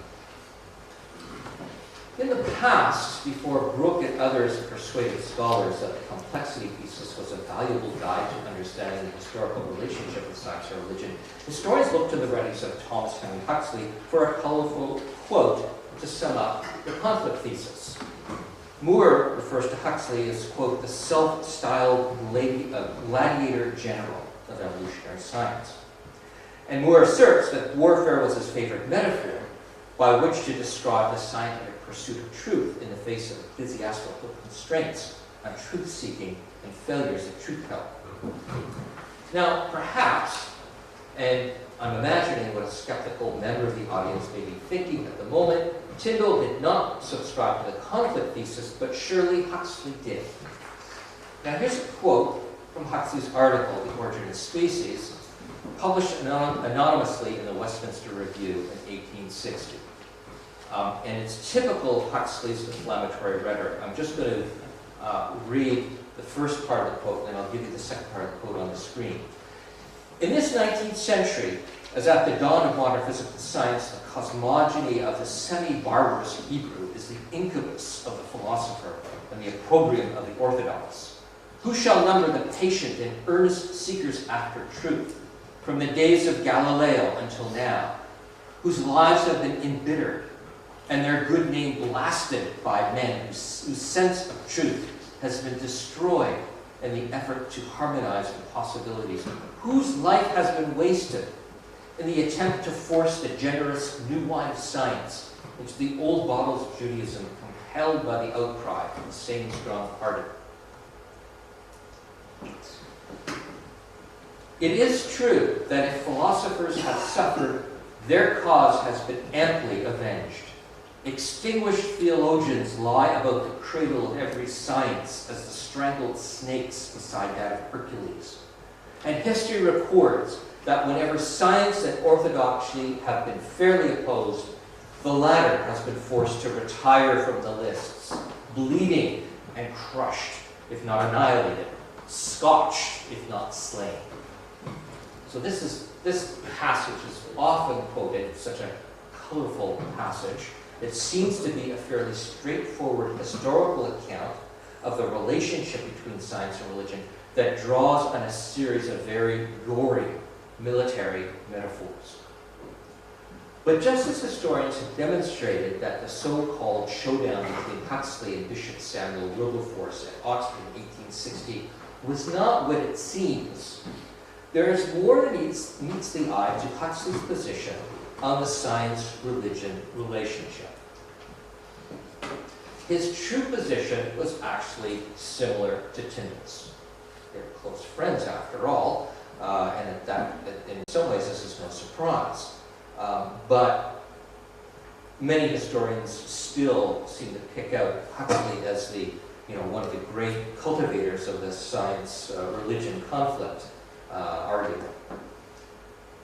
In the past, before Brooke and others persuaded scholars that the complexity thesis was a valuable guide to understanding the historical relationship of science and religion, historians looked to the writings of Thomas Henry Huxley for a colorful quote to sum up the conflict thesis. Moore refers to Huxley as, quote, the self-styled gladiator general of evolutionary science. And Moore asserts that warfare was his favorite metaphor by which to describe the scientific pursuit of truth in the face of ecclesiastical constraints on truth-seeking and failures of truth-telling. Now, perhaps, and I'm imagining what a skeptical member of the audience may be thinking at the moment, Tyndall did not subscribe to the conflict thesis, but surely Huxley did. Now here's a quote from Huxley's article, The Origin of Species, published anonymously in the Westminster Review in 1860. And it's typical of Huxley's inflammatory rhetoric. I'm just going to read the first part of the quote, and I'll give you the second part of the quote on the screen. In this 19th century, as at the dawn of modern physical science, the cosmogony of the semi-barbarous Hebrew is the incubus of the philosopher and the opprobrium of the orthodox. Who shall number the patient and earnest seekers after truth, from the days of Galileo until now, whose lives have been embittered and their good name blasted by men whose sense of truth has been destroyed in the effort to harmonize impossibilities, whose life has been wasted in the attempt to force the generous new wine of science into the old bottles of Judaism, compelled by the outcry of the same strong-hearted. It is true that if philosophers have suffered, their cause has been amply avenged. Extinguished theologians lie about the cradle of every science as the strangled snakes beside that of Hercules. And history records that whenever science and orthodoxy have been fairly opposed, the latter has been forced to retire from the lists, bleeding and crushed, if not annihilated, scotched, if not slain. So this passage is often quoted. It's such a colorful passage. It seems to be a fairly straightforward historical account of the relationship between science and religion that draws on a series of very gory military metaphors. But just as historians have demonstrated that the so-called showdown between Huxley and Bishop Samuel Wilberforce at Oxford in 1860 was not what it seems, there is more that meets the eye to Huxley's position on the science-religion relationship. His true position was actually similar to Tyndall's. They're close friends, after all, and in some ways this is no surprise. But many historians still seem to pick out Huxley as one of the great cultivators of this science-religion conflict argument.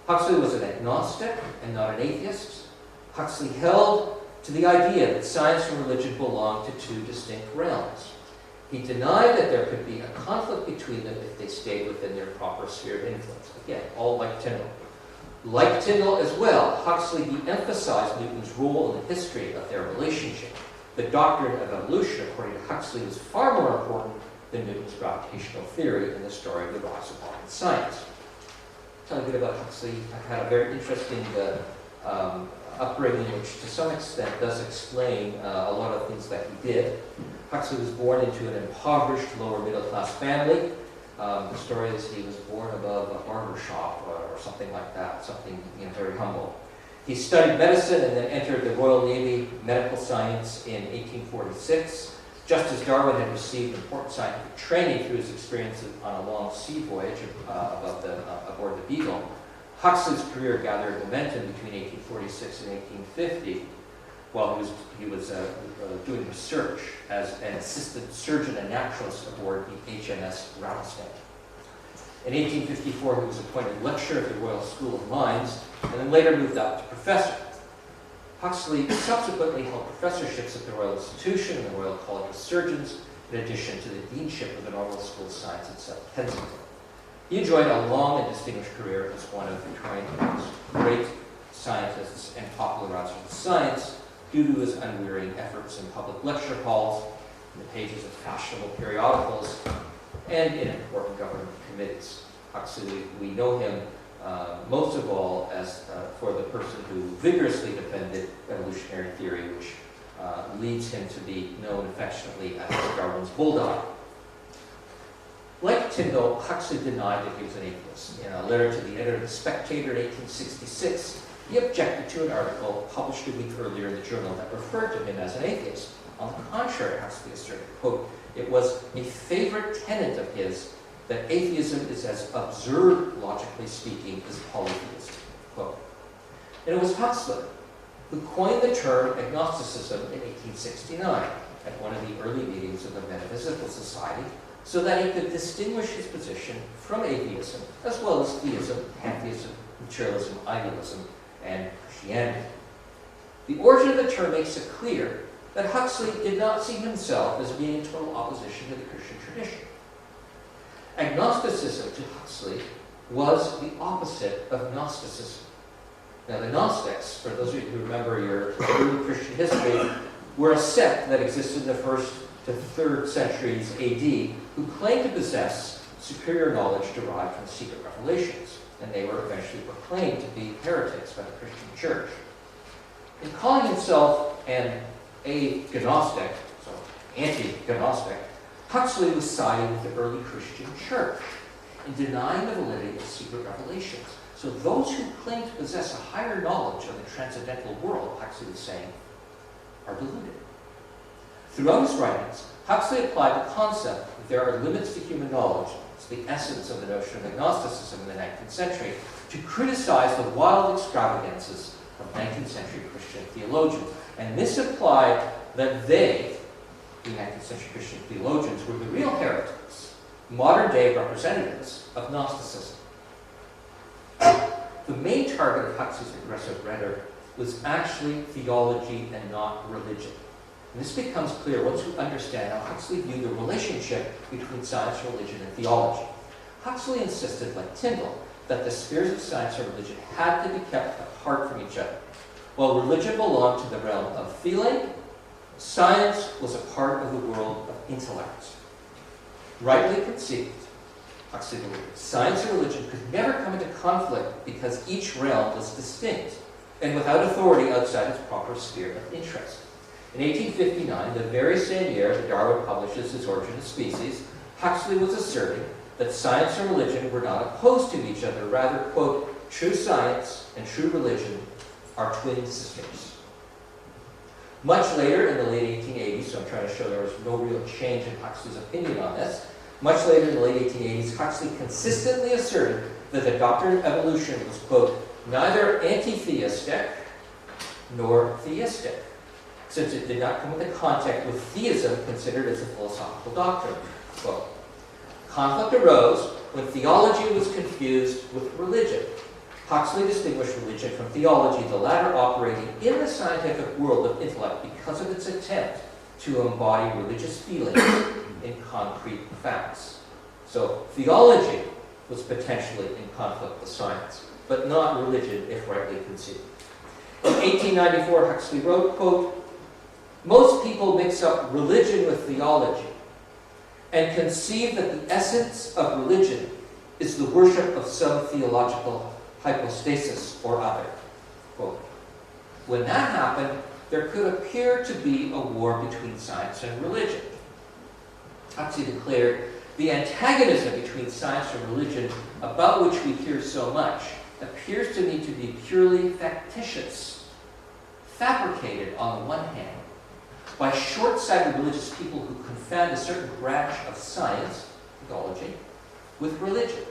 Huxley was an agnostic and not an atheist. Huxley held to the idea that science and religion belonged to two distinct realms. He denied that there could be a conflict between them if they stayed within their proper sphere of influence. Again, all like Tyndall. Like Tyndall as well, Huxley de-emphasized Newton's role in the history of their relationship. The doctrine of evolution, according to Huxley, was far more important than Newton's gravitational theory in the story of the rise of modern science. Tell you a bit about Huxley. I had a very interesting upbringing, which to some extent does explain a lot of things that he did. Huxley was born into an impoverished lower middle class family. The story is he was born above a barber shop or something like that, something very humble. He studied medicine and then entered the Royal Navy Medical Science in 1846. Just as Darwin had received important scientific training through his experiences on a long sea voyage aboard the Beagle, Huxley's career gathered momentum between 1846 and 1850 while he was doing research as an assistant surgeon and naturalist aboard the HMS Rattlesnake. In 1854, he was appointed lecturer at the Royal School of Mines and then later moved up to professor. Huxley subsequently held professorships at the Royal Institution and the Royal College of Surgeons, in addition to the deanship of the Normal School of Science at South Kensington. He enjoyed a long and distinguished career as one of Victoria's great scientists and popularizers of science due to his unwearying efforts in public lecture halls, in the pages of fashionable periodicals, and in important government committees. Huxley, we know him most of all as for the person who vigorously defended evolutionary theory, which leads him to be known affectionately as Darwin's bulldog. Like Tyndall, Huxley denied that he was an atheist. In a letter to the editor of The Spectator in 1866, he objected to an article published a week earlier in the journal that referred to him as an atheist. On the contrary, Huxley asserted, quote, "It was a favorite tenet of his that atheism is as absurd, logically speaking, as polytheism." Quote. And it was Huxley who coined the term agnosticism in 1869 at one of the early meetings of the Metaphysical Society, so that he could distinguish his position from atheism, as well as theism, pantheism, materialism, idealism, and Christianity. The origin of the term makes it clear that Huxley did not see himself as being in total opposition to the Christian tradition. Agnosticism to Huxley was the opposite of Gnosticism. Now the Gnostics, for those of you who remember your early Christian history, were a sect that existed in the 1st to 3rd centuries AD who claimed to possess superior knowledge derived from secret revelations, and they were eventually proclaimed to be heretics by the Christian Church. In calling himself an agnostic, so anti-Gnostic, Huxley was siding with the early Christian Church in denying the validity of secret revelations. So those who claim to possess a higher knowledge of the transcendental world, Huxley was saying, are deluded. Throughout his writings, Huxley applied the concept that there are limits to human knowledge, it's the essence of the notion of agnosticism in the 19th century, to criticize the wild extravagances of 19th century Christian theologians. And this implied that they, the 19th century Christian theologians, were the real heretics, modern-day representatives of Gnosticism. The main target of Huxley's aggressive rhetoric was actually theology and not religion. And this becomes clear once we understand how Huxley viewed the relationship between science, religion, and theology. Huxley insisted, like Tyndall, that the spheres of science and religion had to be kept apart from each other. While religion belonged to the realm of feeling, science was a part of the world of intellect. Rightly conceived, Huxley believed, science and religion could never come into conflict because each realm was distinct and without authority outside its proper sphere of interest. In 1859, the very same year that Darwin publishes his Origin of Species, Huxley was asserting that science and religion were not opposed to each other. Rather, quote, true science and true religion are twin sisters. Much later, in the late 1880s, so I'm trying to show there was no real change in Huxley's opinion on this, much later in the late 1880s, Huxley consistently asserted that the doctrine of evolution was, quote, neither anti-theistic nor theistic, since it did not come into contact with theism considered as a philosophical doctrine. Quote, conflict arose when theology was confused with religion. Huxley distinguished religion from theology, the latter operating in the scientific world of intellect because of its attempt to embody religious feelings in concrete facts. So theology was potentially in conflict with science, but not religion if rightly conceived. In 1894, Huxley wrote, quote, most people mix up religion with theology and conceive that the essence of religion is the worship of some theological hypostasis or other. Quote, When that happened, there could appear to be a war between science and religion. Huxley declared, the antagonism between science and religion, about which we hear so much, appears to me to be purely factitious, fabricated on the one hand, by short-sighted religious people who confound a certain branch of science, theology, with religion,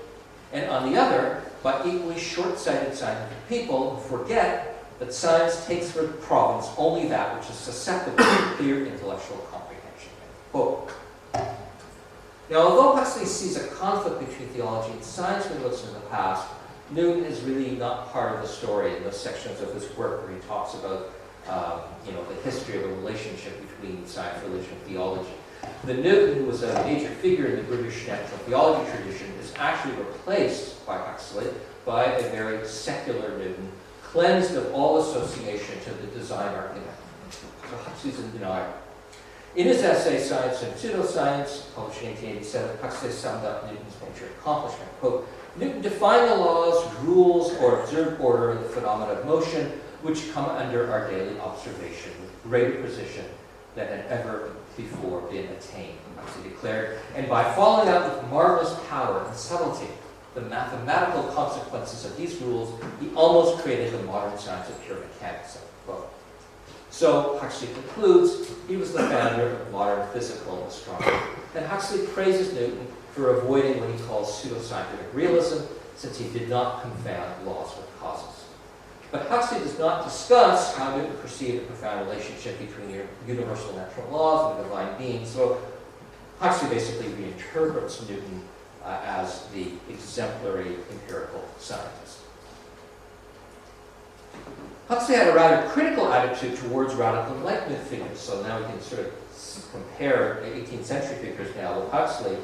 and on the other, by equally short-sighted scientific people who forget that science takes for province only that which is susceptible to clear intellectual comprehension. Quote. Now, although Huxley sees a conflict between theology and science when he looks into the past, Newton is really not part of the story in those sections of his work where he talks about the history of the relationship between science, religion, and theology. The Newton, who was a major figure in the British natural theology tradition, is actually replaced by Huxley by a very secular Newton, cleansed of all association to the design argument. So Huxley's in denial. In his essay, Science and Pseudoscience, published in 1887, Huxley summed up Newton's major accomplishment. Quote, Newton defined the laws, rules, or observed order of the phenomena of motion, which come under our daily observation with greater precision than had ever before been attained, Huxley declared, and by following out with marvelous power and subtlety the mathematical consequences of these rules, he almost created the modern science of pure mechanics. Quote. So, Huxley concludes, he was the founder of modern physical astronomy. And Huxley praises Newton for avoiding what he calls pseudoscientific realism, since he did not confound laws with causes. But Huxley does not discuss how Newton perceived a profound relationship between universal natural laws and the divine being. So Huxley basically reinterprets Newton as the exemplary empirical scientist. Huxley had a rather critical attitude towards radical Enlightenment figures, so now we can sort of compare 18th century figures now with Huxley.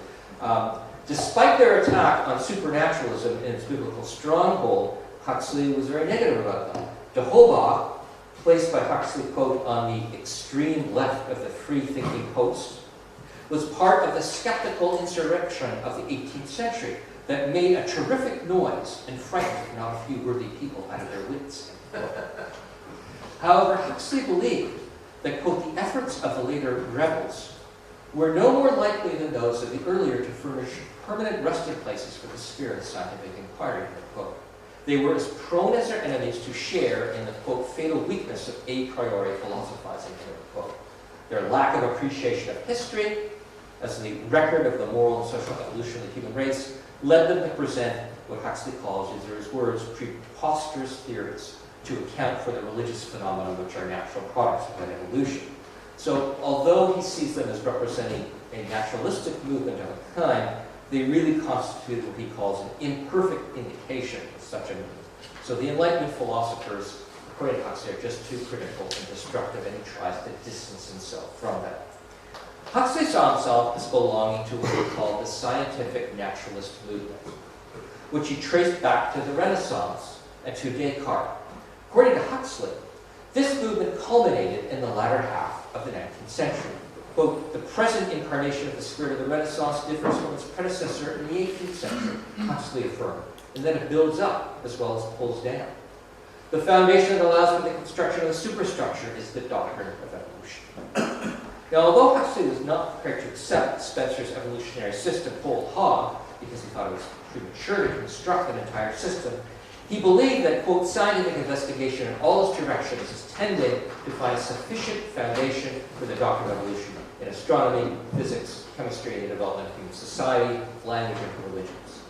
Despite their attack on supernaturalism in its biblical stronghold, Huxley was very negative about them. De Holbach, placed by Huxley, quote, on the extreme left of the free-thinking host, was part of the skeptical insurrection of the 18th century that made a terrific noise and frightened not a few worthy people out of their wits. However, Huxley believed that, quote, the efforts of the later rebels were no more likely than those of the earlier to furnish permanent resting places for the spirit of scientific inquiry, quote. They were as prone as their enemies to share in the, quote, fatal weakness of a priori philosophizing, quote. Their lack of appreciation of history as the record of the moral and social evolution of the human race led them to present what Huxley calls, in his words, preposterous theories to account for the religious phenomena which are natural products of that evolution. So although he sees them as representing a naturalistic movement of a kind, they really constitute what he calls an imperfect indication of such a movement. So the Enlightenment philosophers, according to Huxley, are just too critical and destructive, and he tries to distance himself from them. Huxley saw himself as belonging to what he called the scientific naturalist movement, which he traced back to the Renaissance and to Descartes. According to Huxley, this movement culminated in the latter half of the 19th century. Quote, the present incarnation of the spirit of the Renaissance differs from its predecessor in the 18th century, Huxley affirmed, and then it builds up as well as pulls down. The foundation that allows for the construction of the superstructure is the doctrine of evolution. Now, although Huxley was not prepared to accept Spencer's evolutionary system whole hog, because he thought it was premature to construct an entire system, he believed that, quote, scientific investigation in all its directions is tending to find sufficient foundation for the doctrine of evolution in astronomy, physics, chemistry, and the development of human society, language, and religions.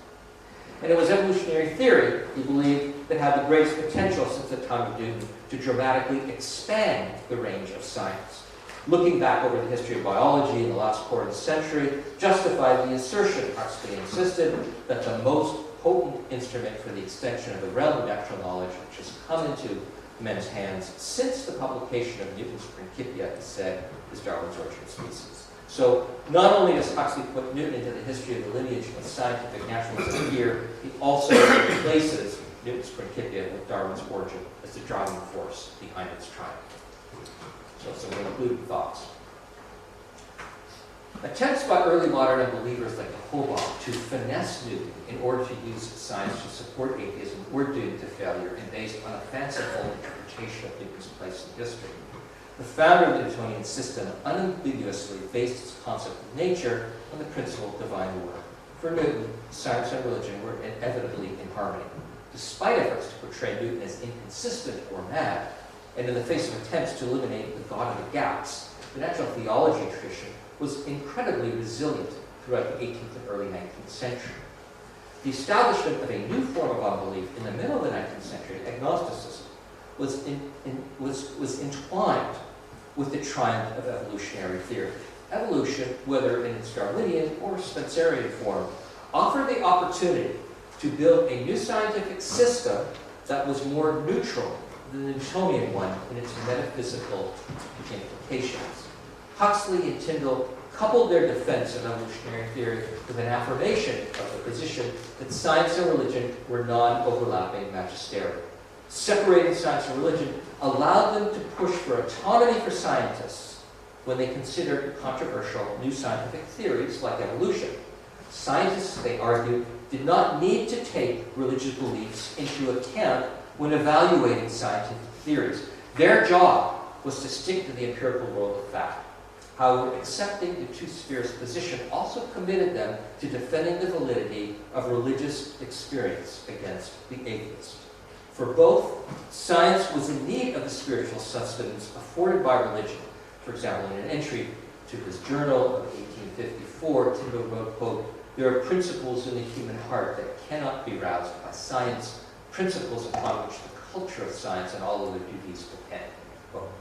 And it was evolutionary theory, he believed, that had the greatest potential since the time of Newton to dramatically expand the range of science. Looking back over the history of biology in the last quarter of the century justified the assertion, Huxley insisted, that the most potent instrument for the extension of the realm of natural knowledge which has come into men's hands since the publication of Newton's Principia, he said, is Darwin's Origin of Species. So not only does Huxley put Newton into the history of the lineage of scientific naturalism here, he also replaces Newton's Principia with Darwin's Origin as the driving force behind its triumph. So some concluding thoughts. Attempts by early modern unbelievers like Holbach to finesse Newton in order to use science to support atheism were doomed to failure and based on a fanciful interpretation of Newton's place in history. The founder of the Newtonian system unambiguously based its concept of nature on the principle of divine order. For Newton, science and religion were inevitably in harmony. Despite efforts to portray Newton as inconsistent or mad, and in the face of attempts to eliminate the god of the gaps, the natural theology tradition was incredibly resilient throughout the 18th and early 19th century. The establishment of a new form of unbelief in the middle of the 19th century, agnosticism, was entwined with the triumph of evolutionary theory. Evolution, whether in its Darwinian or Spencerian form, offered the opportunity to build a new scientific system that was more neutral than the Newtonian one in its metaphysical implications. Huxley and Tyndall coupled their defense of evolutionary theory with an affirmation of the position that science and religion were non-overlapping magisterium. Separating science and religion allowed them to push for autonomy for scientists when they considered controversial new scientific theories like evolution. Scientists, they argued, did not need to take religious beliefs into account when evaluating scientific theories. Their job was to stick to the empirical world of fact. However, accepting the two spheres position also committed them to defending the validity of religious experience against the atheist. For both, science was in need of the spiritual sustenance afforded by religion. For example, in an entry to his journal of 1854, Tyndall wrote, quote, "There are principles in the human heart that cannot be roused by science, principles upon which the culture of science and all other duties depend." Quote.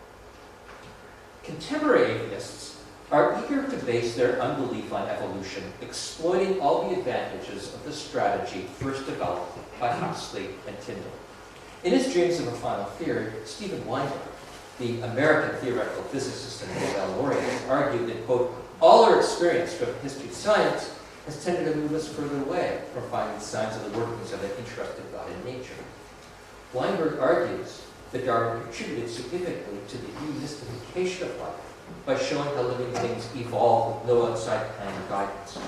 Contemporary atheists are eager to base their unbelief on evolution, exploiting all the advantages of the strategy first developed by Huxley and Tyndall. In his Dreams of a Final Theory, Stephen Weinberg, the American theoretical physicist and Nobel laureate, argued that, quote, "all our experience from the history of science has tended to move us further away from finding signs of the workings of an interested God in nature." Weinberg argues that Darwin contributed significantly to the demystification of life by showing how living things evolve with no outside kind of guidance.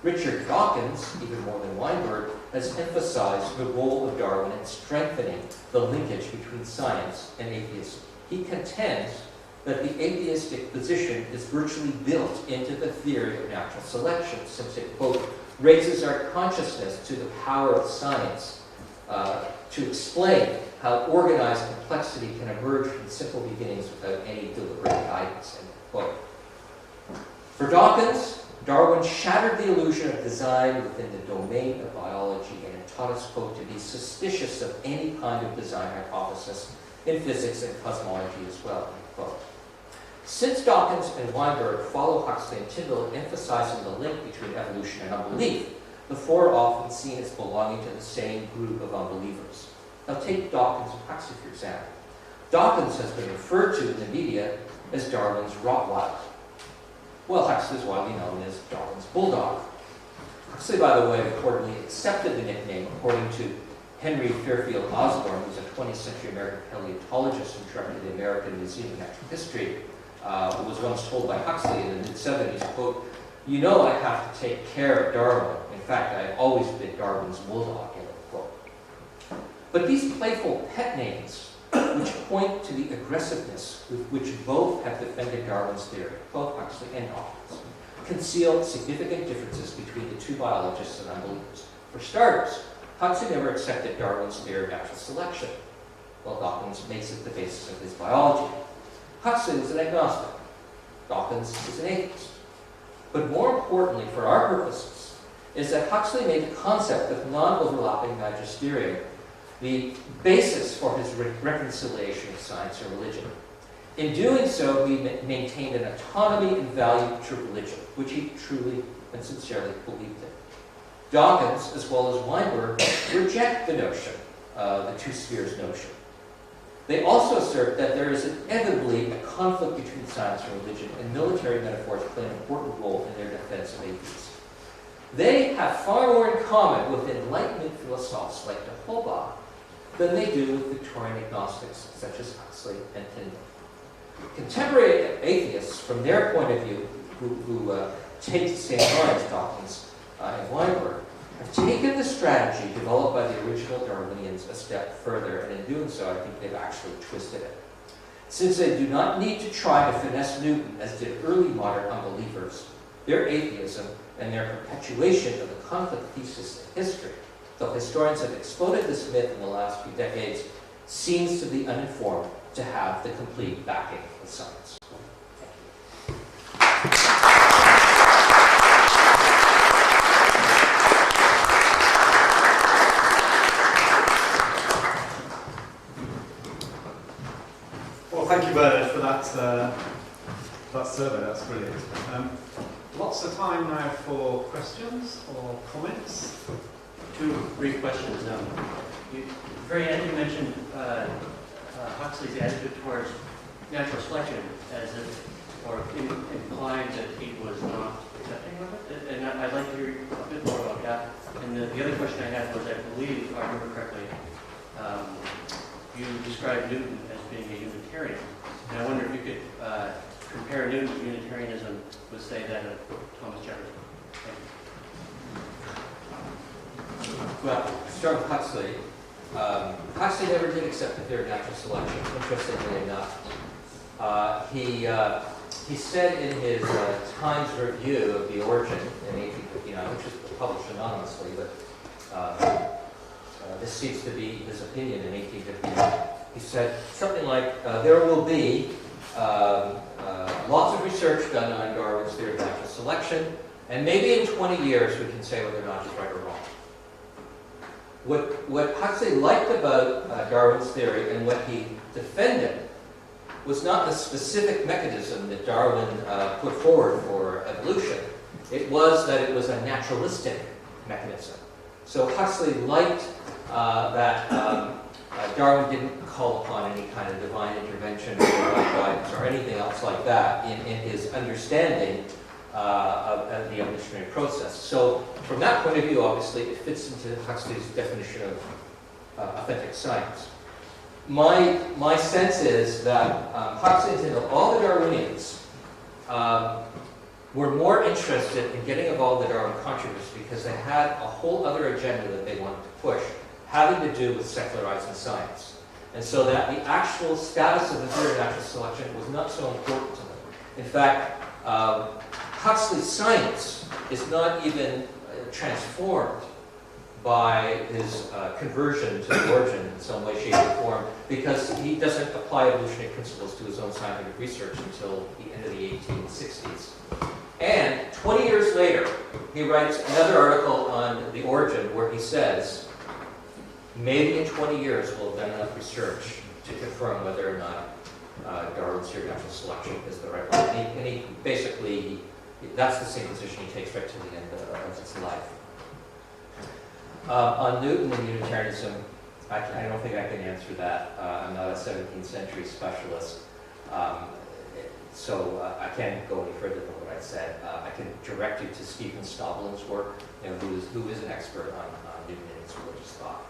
Richard Dawkins, even more than Weinberg, has emphasized the role of Darwin in strengthening the linkage between science and atheism. He contends that the atheistic position is virtually built into the theory of natural selection, since it, quote, "raises our consciousness to the power of science to explain how organized complexity can emerge from simple beginnings without any deliberate guidance," end quote. For Dawkins, Darwin shattered the illusion of design within the domain of biology and taught us, quote, "to be suspicious of any kind of design hypothesis in physics and cosmology as well," end quote. Since Dawkins and Weinberg follow Huxley and Tyndall in emphasizing the link between evolution and unbelief, the four are often seen as belonging to the same group of unbelievers. Now take Dawkins and Huxley, for example. Dawkins has been referred to in the media as Darwin's Rottweiler. Well, Huxley is widely known as Darwin's Bulldog. Huxley, by the way, reportedly accepted the nickname according to Henry Fairfield Osborne, who's a 20th century American paleontologist and director of the American Museum of Natural History, who was once told by Huxley in the mid-70s, quote, "You know I have to take care of Darwin. In fact, I've always been Darwin's Bulldog," end quote. But these playful pet names, which point to the aggressiveness with which both have defended Darwin's theory, both Huxley and Dawkins, conceal significant differences between the two biologists and unbelievers. For starters, Huxley never accepted Darwin's theory of natural selection, while Dawkins makes it the basis of his biology. Huxley was an agnostic. Dawkins is an atheist. But more importantly for our purposes is that Huxley made the concept of non-overlapping magisterium the basis for his reconciliation of science and religion. In doing so, he maintained an autonomy and value to religion, which he truly and sincerely believed in. Dawkins, as well as Weinberg, reject the notion, the two spheres notion. They also assert that there is inevitably a conflict between science and religion, and military metaphors play an important role in their defense of atheism. They have far more in common with Enlightenment philosophers like de Holbach than they do with Victorian agnostics such as Huxley and Tyndall. Contemporary atheists, from their point of view, who take the same lines, Dawkins and Weinberg, have taken the strategy developed by the original Darwinians a step further, and in doing so, I think they've actually twisted it. Since they do not need to try to finesse Newton as did early modern unbelievers, their atheism and their perpetuation of the conflict thesis in history, though historians have exploded this myth in the last few decades, seems to be uninformed to have the complete backing of science. Well, thank you, Bernard, for that survey. That's brilliant. Lots of time now for questions or comments. Two brief questions. You, at the very end, you mentioned Huxley's attitude towards natural selection as if, or implying that he was not accepting of it. And I'd like to hear a bit more about that. And the other question I had was, I believe, if I remember correctly, you described Newton as being a Unitarian. And I wonder if you could compare Newton's Unitarianism with, say, that of Thomas Jefferson. Thank you. Well, to start with Huxley. Huxley never did accept the theory of natural selection, interestingly enough. He said in his Times review of The Origin in 1859, which was published anonymously, but this seems to be his opinion in 1859. He said something like, there will be lots of research done on Darwin's theory of natural selection, and maybe in 20 years we can say whether or not it's right or wrong. What Huxley liked about Darwin's theory and what he defended was not the specific mechanism that Darwin put forward for evolution. It was that it was a naturalistic mechanism. So Huxley liked that Darwin didn't call upon any kind of divine intervention or divine guidance or anything else like that in his understanding of the evolutionary process. So from that point of view, obviously, it fits into Huxley's definition of authentic science. My sense is that Huxley and all the Darwinians were more interested in getting involved in the Darwin controversy because they had a whole other agenda that they wanted to push, having to do with secularizing science. And so that the actual status of the theory of natural selection was not so important to them. In fact, Huxley's science is not even transformed by his conversion to the Origin in some way, shape, or form, because he doesn't apply evolutionary principles to his own scientific research until the end of the 1860s. And 20 years later, he writes another article on the Origin where he says, maybe in 20 years we'll have done enough research to confirm whether or not Darwin's theory of natural selection is the right one. And he basically, that's the same position he takes right to the end of his life. On Newton and Unitarianism, I don't think I can answer that. I'm not a 17th century specialist, so I can't go any further than what I said. I can direct you to Stephen Stoblin's work, who is an expert on Newton and his religious thought.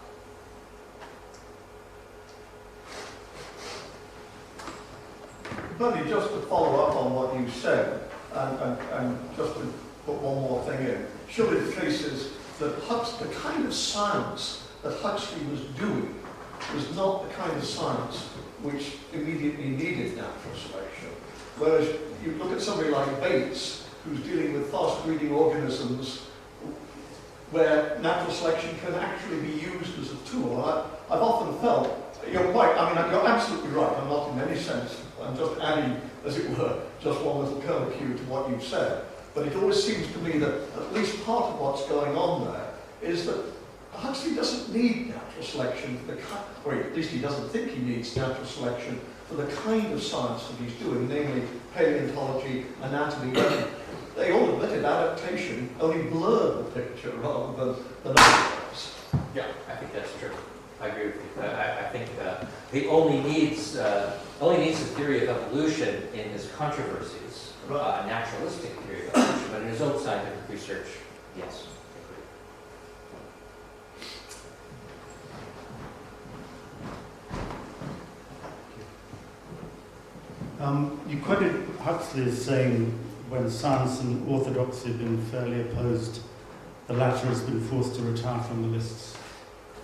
Bernie, just to follow up on what you said, and just to put one more thing in, surely the case is that the kind of science that Huxley was doing was not the kind of science which immediately needed natural selection. Whereas you look at somebody like Bates, who's dealing with fast-breeding organisms where natural selection can actually be used as a tool. I've often felt, you're absolutely right, I'm not in any sense, I'm just adding, as it were, just one little curlicue to what you've said. But it always seems to me that at least part of what's going on there is that Huxley doesn't need natural selection for the kind, or at least he doesn't think he needs natural selection for the kind of science that he's doing, namely paleontology, anatomy. They all admitted adaptation only blurred the picture rather than otherwise. Yeah, I think that's true. I agree with you. I think he only needs a theory of evolution in his controversies, a naturalistic theory of evolution, but in his own scientific research, yes. You quoted Huxley as saying, when science and orthodoxy have been fairly opposed, the latter has been forced to retire from the lists.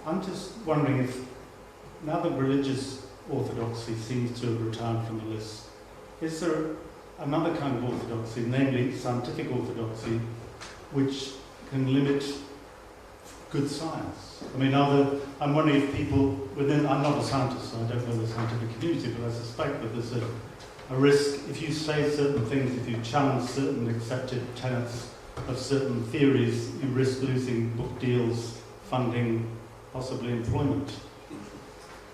I'm just wondering if, now that religious orthodoxy seems to have retired from the list, is there another kind of orthodoxy, namely scientific orthodoxy, which can limit good science? I mean, I'm wondering if people within, I'm not a scientist, so I don't know the scientific community, but I suspect that there's a risk, if you say certain things, if you challenge certain accepted tenets of certain theories, you risk losing book deals, funding, possibly employment.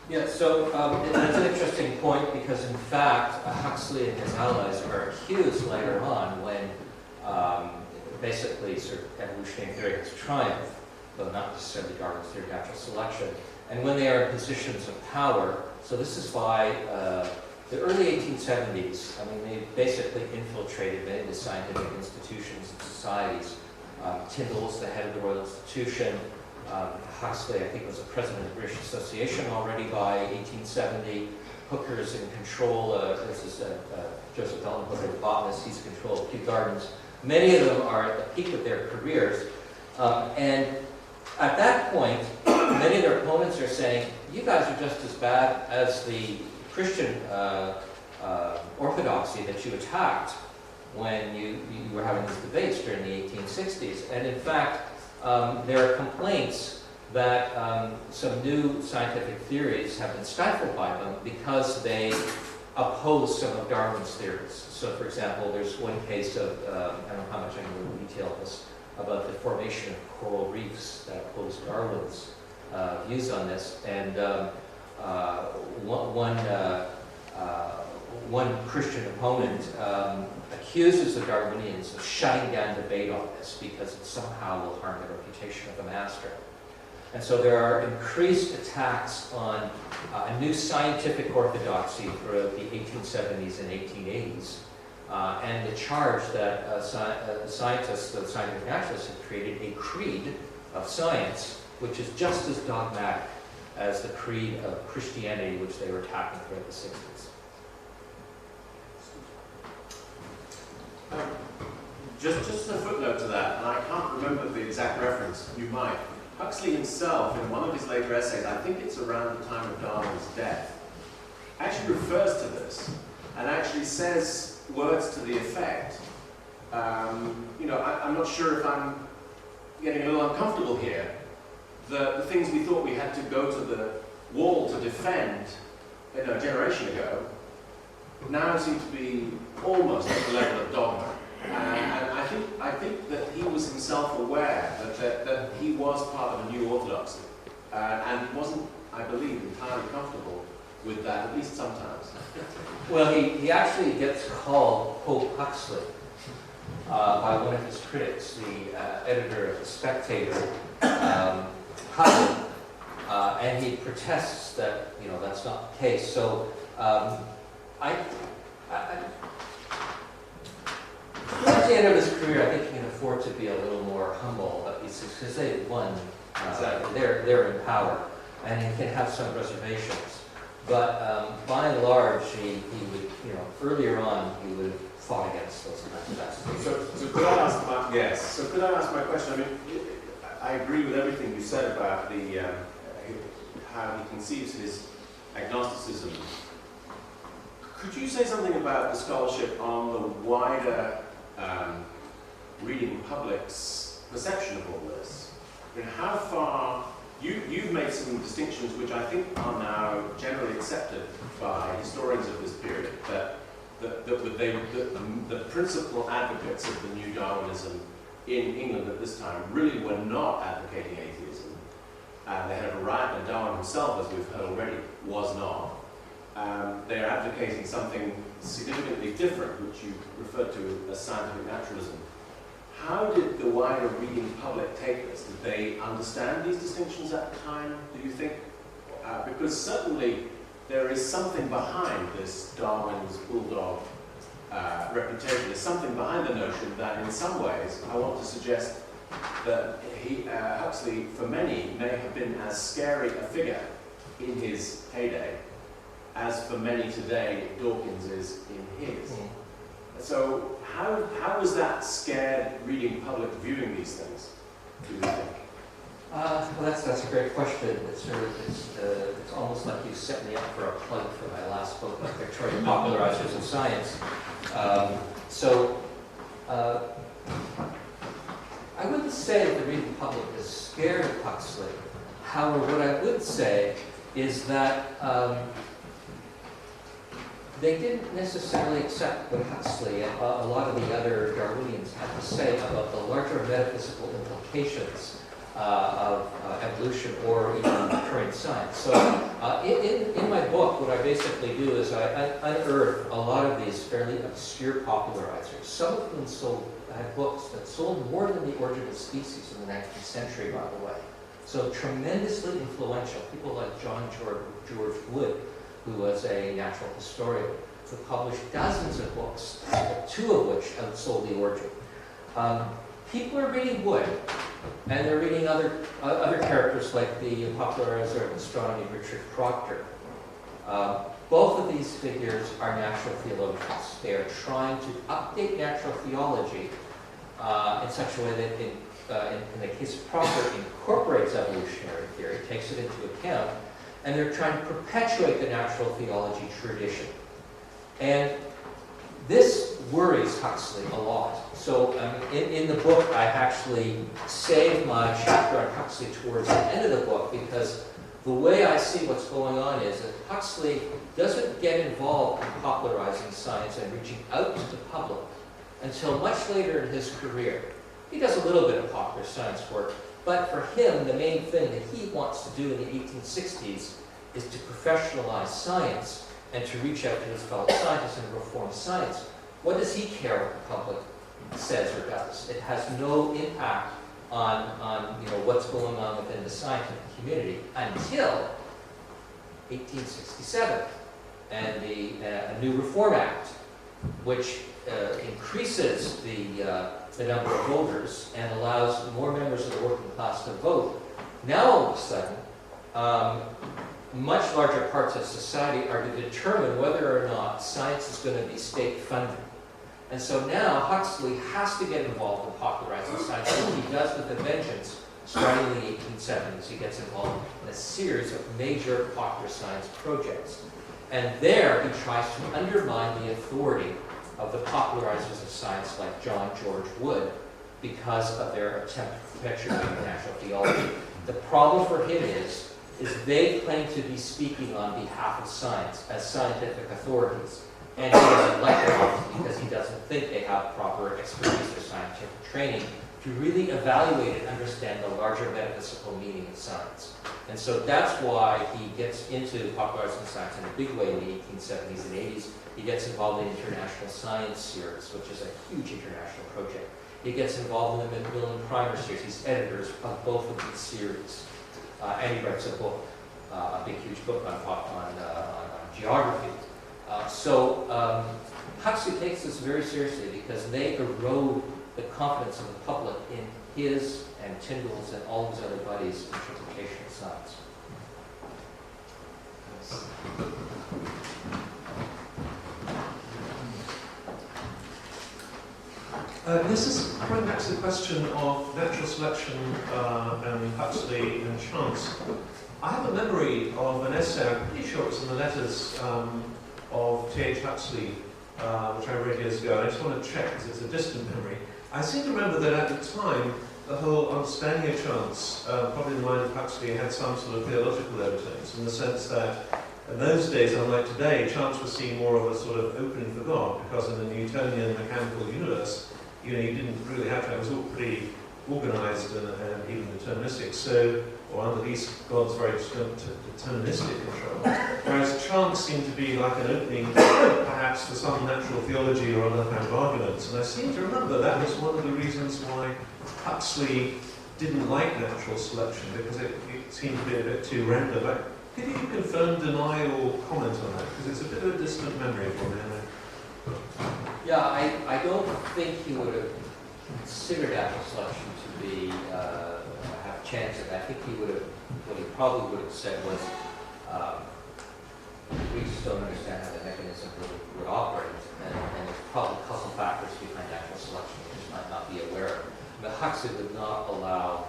Yeah, so that's an interesting point because, in fact, Huxley and his allies are accused later on when basically sort of evolutionary theory has triumphed, though not necessarily Darwin's theory of natural selection, and when they are in positions of power. So this is why the early 1870s, I mean, they basically infiltrated many of the scientific institutions and societies. Tyndall's the head of the Royal Institution. Huxley, I think, was the president of the British Association already by 1870. Hooker's in control, this is Joseph Dalton Hooker, the botanist, he's in control of Kew Gardens. Many of them are at the peak of their careers. And at that point, many of their opponents are saying, you guys are just as bad as the Christian orthodoxy that you attacked when you were having these debates during the 1860s. And in fact, there are complaints that some new scientific theories have been stifled by them because they oppose some of Darwin's theories. So, for example, there's one case of, I don't know how much I can detail this, about the formation of coral reefs that oppose Darwin's views on this. And one Christian opponent accuses the Darwinians of shutting down debate on this because it somehow will harm the reputation of the master. And so there are increased attacks on a new scientific orthodoxy throughout the 1870s and 1880s. And the charge that scientists, the scientific naturalists, have created a creed of science which is just as dogmatic as the creed of Christianity which they were attacking throughout the 60s. Just a footnote to that, and I can't remember the exact reference, you might. Huxley himself, in one of his later essays, I think it's around the time of Darwin's death, actually refers to this and actually says words to the effect. You know, I'm not sure if I'm getting a little uncomfortable here. The things we thought we had to go to the wall to defend, you know, a generation ago, now seem to be almost at the level of dogma. And I think that he was himself aware that he was part of a new orthodoxy. And he wasn't, I believe, entirely comfortable with that, at least sometimes. Well, he actually gets called Pope Huxley by one of his critics, the editor of The Spectator, Huxley, and he protests that, you know, that's not the case. So towards the end of his career, I think he can afford to be a little more humble about these things because they won. They're in power, and he can have some reservations. But by and large, he would, you know, earlier on, he would have fought against those kinds of aspects. So could I ask my, yes? So could I ask my question? I mean, I agree with everything you said about the how he conceives his agnosticism. Could you say something about the scholarship on the wider reading public's perception of all this? I mean, how far you've made some distinctions which I think are now generally accepted by historians of this period, that the principal advocates of the new Darwinism in England at this time really were not advocating atheism. They had arrived, and Darwin himself, as we've heard already, was not. They are advocating something significantly different, which you referred to as scientific naturalism. How did the wider reading public take this? Did they understand these distinctions at the time, do you think? Because certainly there is something behind this Darwin's bulldog reputation. There's something behind the notion that in some ways, I want to suggest that Huxley, for many, may have been as scary a figure in his heyday as for many today Dawkins is in his. So how was that scared reading public viewing these things, do you think? Well, that's a great question. It's almost like you set me up for a plug for my last book, Victorian Popularizers of Science. I wouldn't say that the reading public is scared of Huxley. However, what I would say is that they didn't necessarily accept what Huxley and a lot of the other Darwinians had to say about the larger metaphysical implications of evolution or even Victorian science. So in my book, what I basically do is I unearth a lot of these fairly obscure popularizers. Some of them had books that sold more than The Origin of Species in the 19th century, by the way. So tremendously influential. People like John George Wood, who was a natural historian, who published dozens of books, 2 of which outsold The Origin. People are reading Wood, and they're reading other characters like the popularizer of astronomy, Richard Proctor. Both of these figures are natural theologians. They are trying to update natural theology in such a way that, in the case of Proctor, incorporates evolutionary theory, takes it into account, and they're trying to perpetuate the natural theology tradition. And this worries Huxley a lot. So in the book, I actually saved my chapter on Huxley towards the end of the book, because the way I see what's going on is that Huxley doesn't get involved in popularizing science and reaching out to the public until much later in his career. He does a little bit of popular science work, but for him, the main thing that he wants to do in the 1860s is to professionalize science and to reach out to his fellow scientists and reform science. What does he care what the public says or does? It has no impact on what's going on within the scientific community until 1867 and a new Reform Act, which increases the number of voters and allows more members of the working class to vote. Now all of a sudden, much larger parts of society are to determine whether or not science is going to be state funded. And so now Huxley has to get involved in popularizing science, and he does with a vengeance. Starting in the 1870s, he gets involved in a series of major popular science projects. And there he tries to undermine the authority of the popularizers of science like John George Wood because of their attempt to perpetuate natural theology. The problem for him is they claim to be speaking on behalf of science as scientific authorities. And he doesn't like them because he doesn't think they have proper expertise or scientific training to really evaluate and understand the larger metaphysical meaning of science. And so that's why he gets into popularizing science in a big way in the 1870s and 80s. He gets involved in the International Science Series, which is a huge international project. He gets involved in the Macmillan Primer Series. He's editors of both of these series. And he writes a book, a big, huge book on geography. Huxley takes this very seriously because they erode the confidence of the public in his and Tyndall's and all his other buddies' interpretation of science. This is going back to the question of natural selection and Huxley and chance. I have a memory of an essay, I'm pretty sure it's in the letters of T.H. Huxley, which I read years ago. I just want to check because it's a distant memory. I seem to remember that at the time, the whole understanding of chance, probably in the mind of Huxley, had some sort of theological overtones, in the sense that in those days, unlike today, chance was seen more of a sort of opening for God, because in the Newtonian mechanical universe, you didn't really have to, it was all pretty organised and even deterministic, so, or under least God's very deterministic control. Whereas chance seemed to be like an opening, perhaps, for some natural theology or other kind of arguments. And I seem to remember that was one of the reasons why Huxley didn't like natural selection, because it seemed to be a bit too random. Could you confirm, deny, or comment on that? Because it's a bit of a distant memory for me. Yeah, I don't think he would have considered natural selection to be have chance of. I think he would have, what he probably would have said was, we just don't understand how the mechanism would operate, and it's probably coupled Huxley would not allow,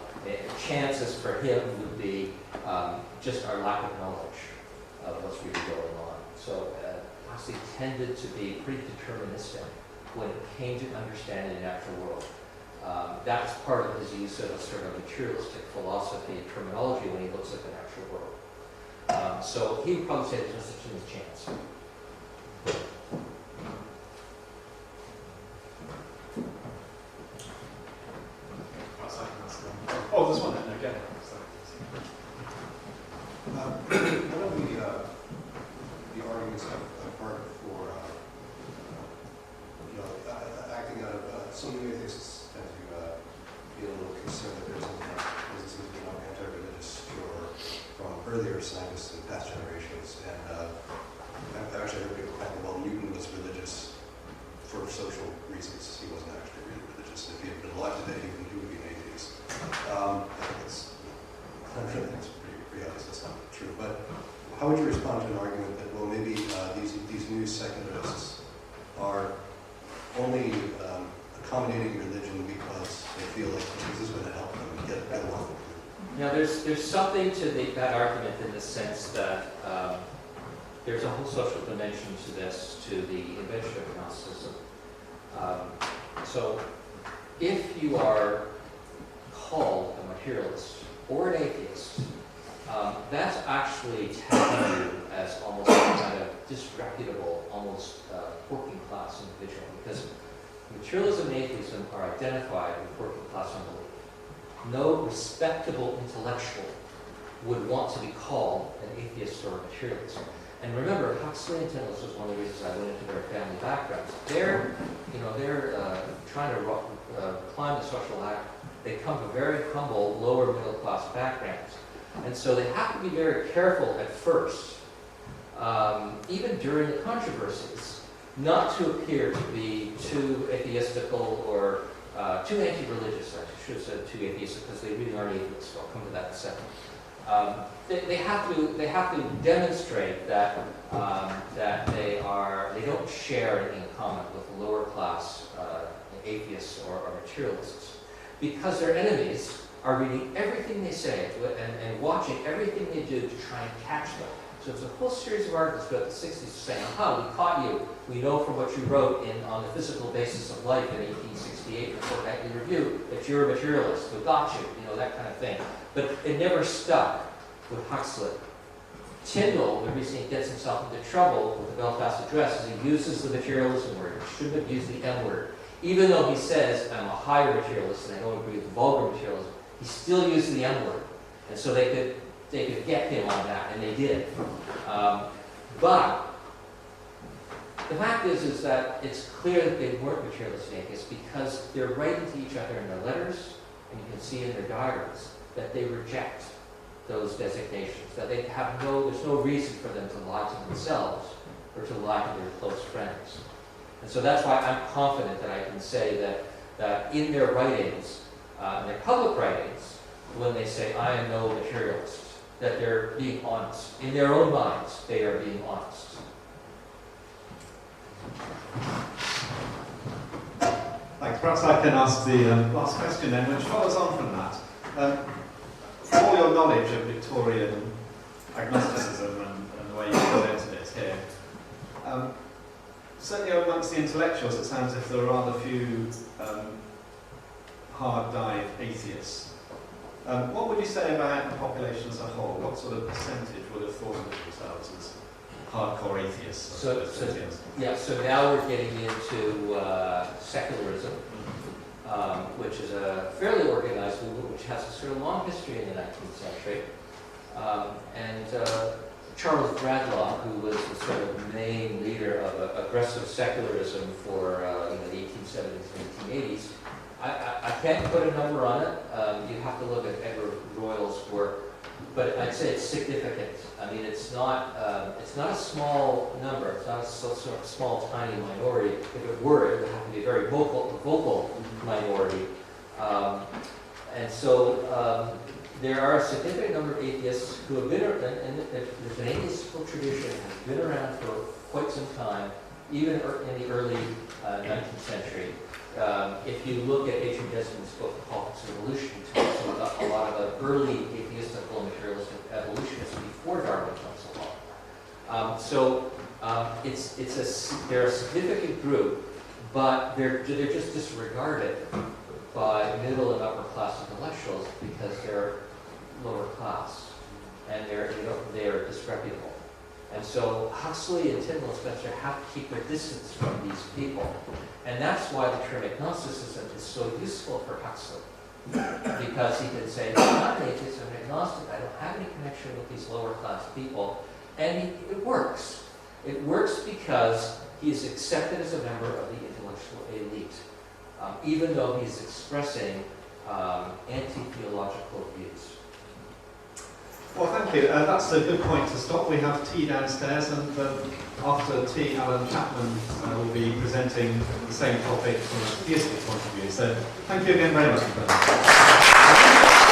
chances for him would be just our lack of knowledge of what's really going on. So Huxley tended to be pretty deterministic when it came to understanding the natural world. That's part of his use of a sort of materialistic philosophy and terminology when he looks at the natural world. So he would probably say there's no such thing as chance. Oh, this one then, again. One of the arguments I've heard for acting out of some atheists tend to be a little concerned that there's seems to be no anti-religious from earlier scientists in past generations, and I've actually heard people claim, well, Newton was religious for social reasons. He wasn't actually really religious. If he had been alive today, he would be an atheist. I think it's pretty obvious that's not true. But how would you respond to an argument that, well, maybe these new secularists are only accommodating religion because they feel like Jesus is going to help them get along? Now, there's something to that argument in the sense that there's a whole social dimension to this, to the invention of Gnosticism. So, if you are called a materialist or an atheist, that's actually tagging you as almost a kind of disreputable, almost working class individual, because materialism and atheism are identified with working class unbelief. No respectable intellectual would want to be called an atheist or a materialist. And remember, Huxleyian, this was one of the reasons I went into their family backgrounds. They're trying to climb the social ladder. They come from very humble, lower middle class backgrounds. And so they have to be very careful at first, even during the controversies, not to appear to be too atheistical or too anti-religious. I should have said too atheistic, because they really aren't atheists. So I'll come to that in a second. They have to demonstrate that they don't share anything in common with lower class atheists or materialists, because their enemies are reading everything they say and watching everything they do to try and catch them. So it's a whole series of articles throughout the 60s saying, aha, we caught you. We know from what you wrote on the physical basis of life in 1868 report Nightly Review that you're a materialist. We got you, that kind of thing. But it never stuck with Huxley. Tyndall, the reason he gets himself into trouble with the Belfast Address is he uses the materialism word. He shouldn't have used the M word. Even though he says, I'm a higher materialist and I don't agree with vulgar materialism, he still used the M word. And so they could get him on that, and they did. But the fact is that it's clear that they weren't materialist atheists, because they're writing to each other in their letters, and you can see in their diaries that they reject those designations, that there's no reason for them to lie to themselves or to lie to their close friends. And so that's why I'm confident that I can say that in their writings, in their public writings, when they say, I am no materialist, that they're being honest. In their own minds, they are being honest. Thanks. Perhaps I can ask the last question then, which follows on from that. For all your knowledge of Victorian agnosticism and the way you presented it here, certainly amongst the intellectuals it sounds as if there are rather few hard-dive atheists. What would you say about the population as a whole? What sort of percentage would have thought of themselves as hardcore atheists? So now we're getting into secularism, which is a fairly organized movement which has a sort of long history in the 19th century. Charles Bradlaugh, who was the sort of main leader of aggressive secularism for the 1870s and 1880s, I can't put a number on it. You have to look at Edward Royal's work, but I'd say it's significant. I mean, it's not a small number. It's not a sort of small, tiny minority. If it were, it would have to be a very vocal minority. And so there are a significant number of atheists who have been, and there's an atheistical tradition that has been around for quite some time, even in the early 19th century. If you look at H.R. Desmond's book, The Politics of Evolution, he talks about a lot of the early atheistical and materialistic evolutionists before Darwin comes along. They're a significant group, but they're just disregarded by middle and upper class intellectuals because they're lower class and they're disreputable. And so Huxley and Tyndall and Spencer have to keep their distance from these people. And that's why the term agnosticism is so useful for Huxley. Because he can say, I'm an atheist, I'm an agnostic, I don't have any connection with these lower class people. And it works. It works because he is accepted as a member of the intellectual elite, even though he's expressing anti-theological views. Well, thank you. That's a good point to stop. We have tea downstairs, and after tea, Alan Chapman will be presenting the same topic from a theistic point of view. So thank you again very much for that.